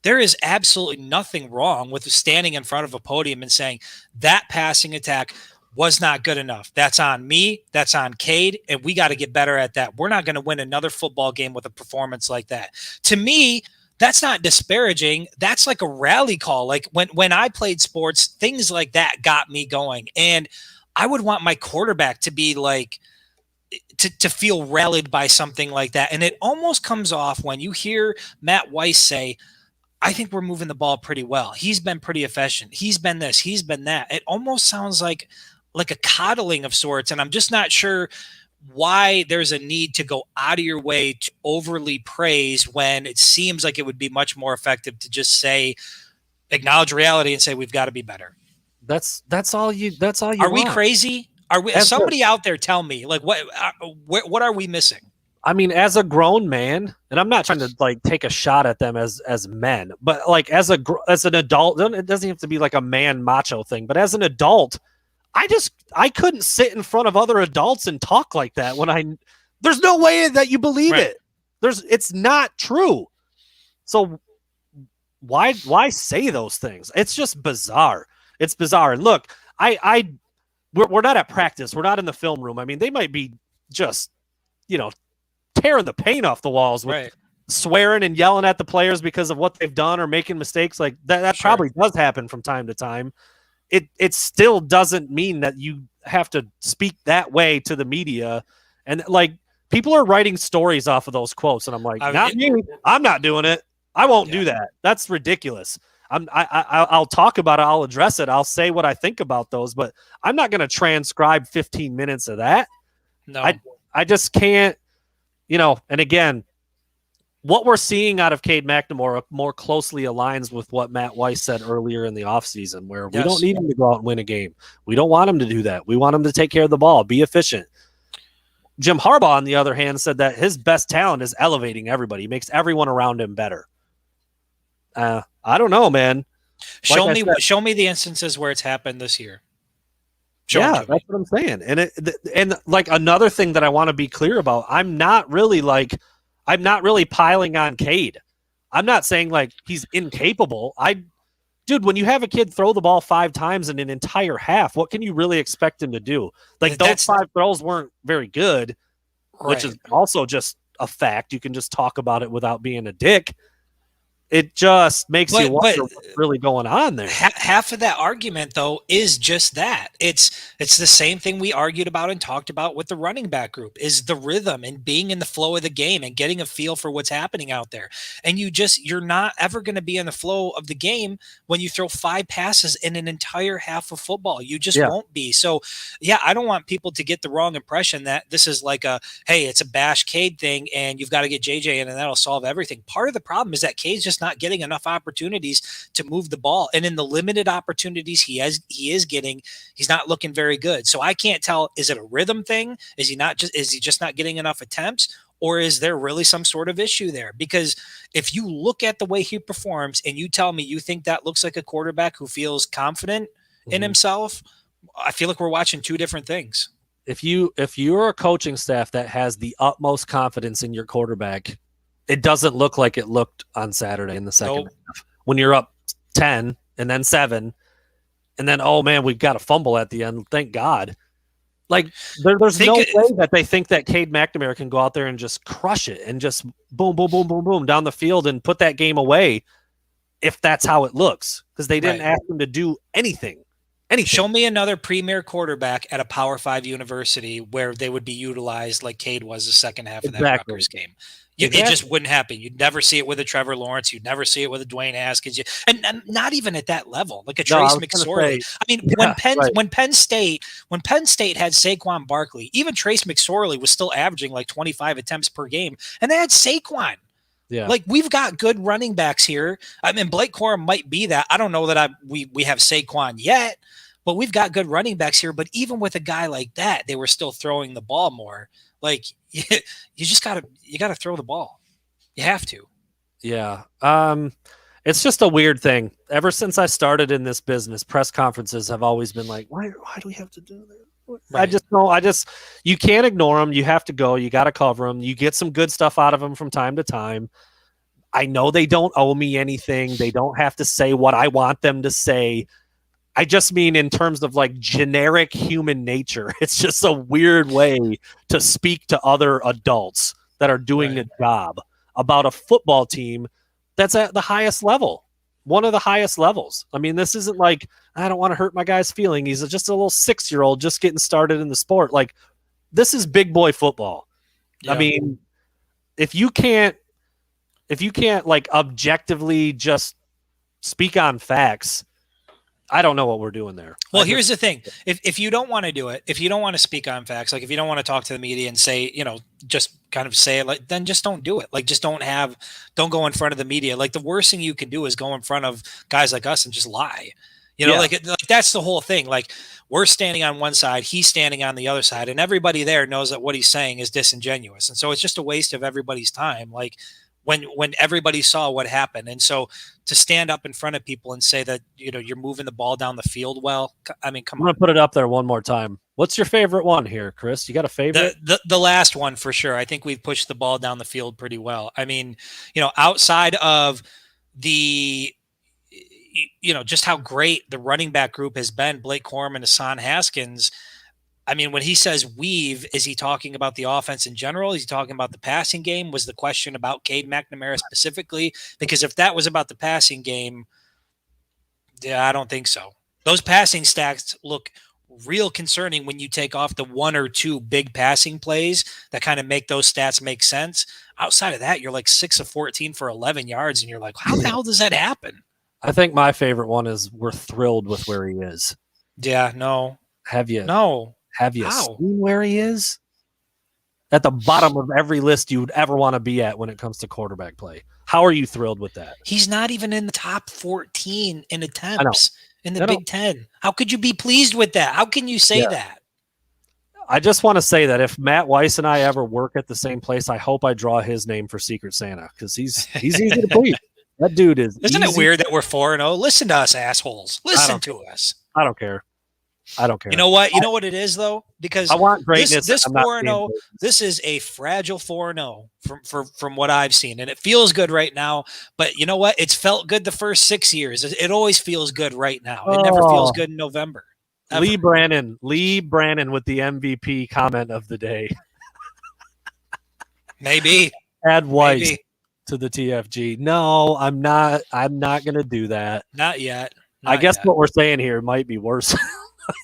there is absolutely nothing wrong with standing in front of a podium and saying that passing attack was not good enough. That's on me. That's on Cade. And we got to get better at that. We're not going to win another football game with a performance like that. To me, that's not disparaging. That's like a rally call. Like when I played sports, things like that got me going. And I would want my quarterback to be like, to feel rallied by something like that. And it almost comes off when you hear Matt Weiss say, I think we're moving the ball pretty well. He's been pretty efficient. He's been this, he's been that. It almost sounds like a coddling of sorts. And I'm just not sure why there's a need to go out of your way to overly praise when it seems like it would be much more effective to just say, acknowledge reality and say, we've got to be better. That's all you Are we crazy? Are we? Somebody out there tell me, like, what are we missing? I mean, as a grown man, and I'm not trying to like take a shot at them as men, but like as an adult, it doesn't have to be like a man macho thing. But as an adult, I couldn't sit in front of other adults and talk like that there's no way that you believe it. It's not true. So why say those things? It's just bizarre. It's bizarre. And look, we're not at practice. We're not in the film room. I mean, they might be just, tearing the paint off the walls with swearing and yelling at the players because of what they've done or making mistakes. Like that probably does happen from time to time. It still doesn't mean that you have to speak that way to the media. And like people are writing stories off of those quotes. And I'm like, not me. I'm not doing it. I won't do that. That's ridiculous. I'll talk about it. I'll address it. I'll say what I think about those, but I'm not going to transcribe 15 minutes of that. No, I just can't, and again, what we're seeing out of Cade McNamara more closely aligns with what Matt Weiss said earlier in the offseason, where we don't need him to go out and win a game. We don't want him to do that. We want him to take care of the ball, be efficient. Jim Harbaugh, on the other hand, said that his best talent is elevating everybody. He makes everyone around him better. I don't know, man. Show me the instances where it's happened this year. That's what I'm saying. And like another thing that I want to be clear about, I'm not really piling on Cade. I'm not saying like he's incapable. Dude, when you have a kid throw the ball 5 times in an entire half, what can you really expect him to do? Like those 5 throws weren't very good, which is also just a fact. You can just talk about it without being a dick. it just makes you But wonder what's really going on there. half of that argument though is just that. It's the same thing we argued about and talked about with the running back group, is the rhythm and being in the flow of the game and getting a feel for what's happening out there. And you're not ever going to be in the flow of the game when you throw 5 passes in an entire half of football. You just won't be. So yeah, I don't want people to get the wrong impression that this is like hey, it's a bash Cade thing and you've got to get JJ in and that'll solve everything. Part of the problem is that Cade's just not getting enough opportunities to move the ball, and in the limited opportunities he is getting, he's not looking very good. So I can't tell, is it a rhythm thing? Is he just not getting enough attempts, or is there really some sort of issue there? Because if you look at the way he performs and you tell me you think that looks like a quarterback who feels confident in himself, I feel like we're watching two different things. If you're a coaching staff that has the utmost confidence in your quarterback, it doesn't look like it looked on Saturday in the second half. When you're up 10 and then 7, and then, oh man, we've got a fumble at the end. Thank God. Like there's no way that they think that Cade McNamara can go out there and just crush it and just boom, boom, boom, boom, boom down the field and put that game away if that's how it looks, because they didn't ask him to do anything. Show me another premier quarterback at a Power 5 university where they would be utilized like Cade was the second half of that Rutgers game. It just wouldn't happen. You'd never see it with a Trevor Lawrence. You'd never see it with a Dwayne Haskins. And not even at that level, like a Trace McSorley. I mean, when Penn State had Saquon Barkley, even Trace McSorley was still averaging like 25 attempts per game, and they had Saquon. Yeah. Like, we've got good running backs here. I mean, Blake Corum might be that. I don't know that we have Saquon yet, but we've got good running backs here. But even with a guy like that, they were still throwing the ball more. Like, you gotta throw the ball. You have to. Yeah. It's just a weird thing. Ever since I started in this business, press conferences have always been like, why do we have to do that? Right. You can't ignore them. You have to go. You got to cover them. You get some good stuff out of them from time to time. I know they don't owe me anything. They don't have to say what I want them to say. I just mean in terms of like generic human nature. It's just a weird way to speak to other adults that are doing a job about a football team that's at the highest level, one of the highest levels. I mean, this isn't like, I don't want to hurt my guy's feeling. He's just a little 6-year-old just getting started in the sport. Like, this is big boy football. Yeah. I mean, if you can't like objectively just speak on facts, I don't know what we're doing there. Well, here's the thing. If you don't want to do it, if you don't want to speak on facts, like if you don't want to talk to the media and say, just kind of say it, like, then just don't do it. Like, just don't go in front of the media. Like, the worst thing you can do is go in front of guys like us and just lie. Like that's the whole thing. Like, we're standing on one side, he's standing on the other side, and everybody there knows that what he's saying is disingenuous. And so it's just a waste of everybody's time. Like, when everybody saw what happened. And so to stand up in front of people and say that, you're moving the ball down the field well, I mean, come on. I'm going to put it up there one more time. What's your favorite one here, Chris? You got a favorite? The last one for sure. I think we've pushed the ball down the field pretty well. I mean, outside of the, just how great the running back group has been, Blake Corum and Hassan Haskins, I mean, when he says weave, is he talking about the offense in general? Is he talking about the passing game? Was the question about Cade McNamara specifically? Because if that was about the passing game, yeah, I don't think so. Those passing stats look real concerning when you take off the 1 or 2 big passing plays that kind of make those stats make sense. Outside of that, you're like 6 of 14 for 11 yards, and you're like, how the hell does that happen? I think my favorite one is we're thrilled with where he is. Yeah, no. Have you? No. Have you seen where he is? At the bottom of every list you would ever want to be at when it comes to quarterback play. How are you thrilled with that? He's not even in the top 14 in attempts in the Big Ten. How could you be pleased with that? How can you say that? I just want to say that if Matt Weiss and I ever work at the same place, I hope I draw his name for Secret Santa, because he's easy to please. That dude is. Isn't it weird that we're 4-0? Listen to us, assholes. Listen to us. I don't care. You know what? You know what it is, though? Because I want greatness. This 4-0, this is a fragile 4-0 from what I've seen. And it feels good right now. But you know what? It's felt good the first 6 years. It always feels good right now. It never feels good in November. Ever. Lee Brannon with the MVP comment of the day. Maybe. Add Weiss. to the TFG. No, I'm not. I'm not going to do that. Not yet. I guess what we're saying here might be worse.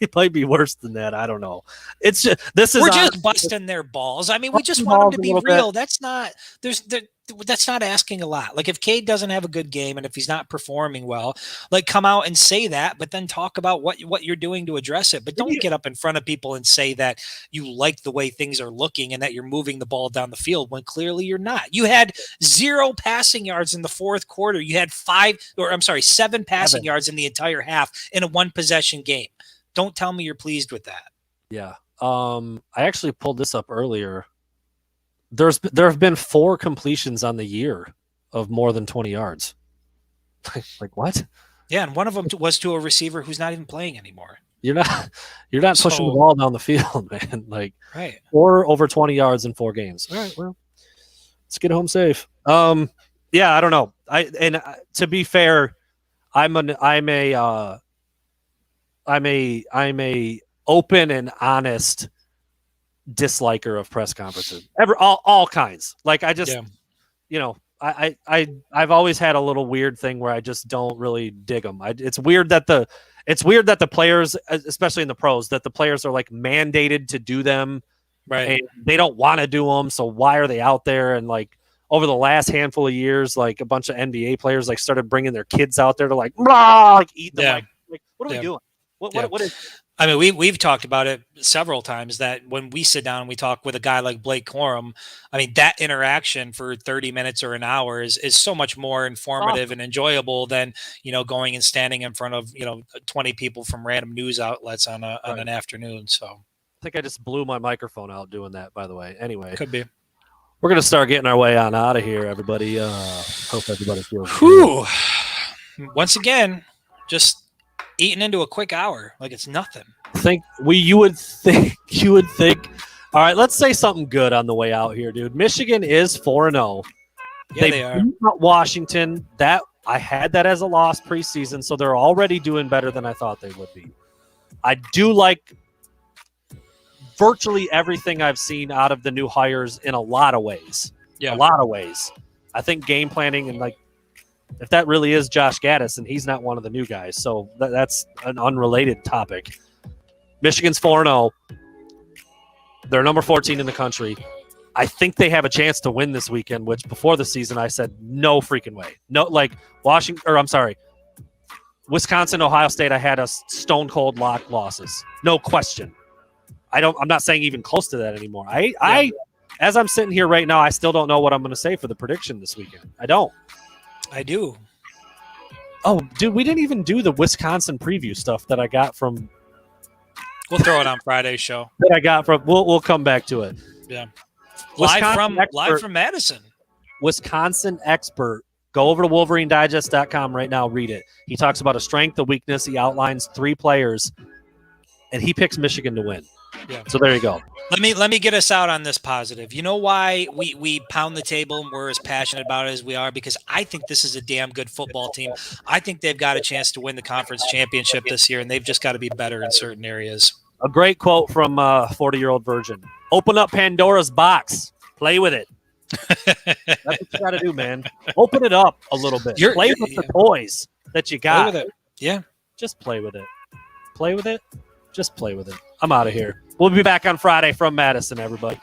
It might be worse than that. I don't know. It's just we're just busting their balls. I mean, we just want them to be real. That's not that's not asking a lot. Like if Cade doesn't have a good game and if he's not performing well, like come out and say that, but then talk about what you're doing to address it. But don't get up in front of people and say that you like the way things are looking and that you're moving the ball down the field when clearly you're not. You had 0 passing yards in the fourth quarter. You had 7 passing yards in the entire half in a 1-possession game. Don't tell me you're pleased with that. Yeah. I actually pulled this up earlier. There have been 4 completions on the year of more than 20 yards. Like what? Yeah, and one of them was to a receiver who's not even playing anymore. You're not pushing the ball down the field, man. Like right. 4 over 20 yards in 4 games. All right, well, let's get home safe. Yeah, I don't know. To be fair, I'm a open and honest disliker of press conferences. All kinds. Like I just, I've always had a little weird thing where I just don't really dig them. It's weird that the players, especially in the pros, that the players are like mandated to do them, right? And they don't want to do them. So why are they out there? And like over the last handful of years, like a bunch of NBA players like started bringing their kids out there to like eat them. Yeah. Like what are we doing? What is? I mean, we've talked about it several times that when we sit down and we talk with a guy like Blake Corum, I mean, that interaction for 30 minutes or an hour is so much more informative and enjoyable than, going and standing in front of, 20 people from random news outlets on an afternoon. So I think I just blew my microphone out doing that, by the way. Anyway, could be. We're going to start getting our way on out of here, everybody. Hope everybody feels good. Once again, just eating into a quick hour like it's nothing. You would think. All right, let's say something good on the way out here, dude. Michigan is 4-0. Yeah, they are. Washington. That I had that as a loss preseason, so they're already doing better than I thought they would be. I do like virtually everything I've seen out of the new hires in a lot of ways. Yeah, a lot of ways. I think game planning and like. If that really is Josh Gaddis, and he's not one of the new guys, so that's an unrelated topic. Michigan's 4-0. They're number 14 in the country. I think they have a chance to win this weekend, which before the season I said no freaking way. No, like Wisconsin, Ohio State, I had a stone cold lock losses. No question. I'm not saying even close to that anymore. As I'm sitting here right now, I still don't know what I'm going to say for the prediction this weekend. I don't. I do. Oh, dude, we didn't even do the Wisconsin preview stuff that I got from. We'll throw it on Friday's show. That I got from. We'll come back to it. Yeah. Live from Madison. Wisconsin expert. Go over to WolverineDigest.com right now. Read it. He talks about a strength, a weakness. He outlines 3 players, and he picks Michigan to win. Yeah. So there you go. Let me get us out on this positive. You know why we pound the table and we're as passionate about it as we are? Because I think this is a damn good football team. I think they've got a chance to win the conference championship this year, and they've just got to be better in certain areas. A great quote from 40-year-old virgin. Open up Pandora's box. Play with it. That's what you got to do, man. Open it up a little bit. Play with the toys that you got. Play with it. Yeah. Just play with it. Play with it. Just play with it. I'm out of here. We'll be back on Friday from Madison, everybody.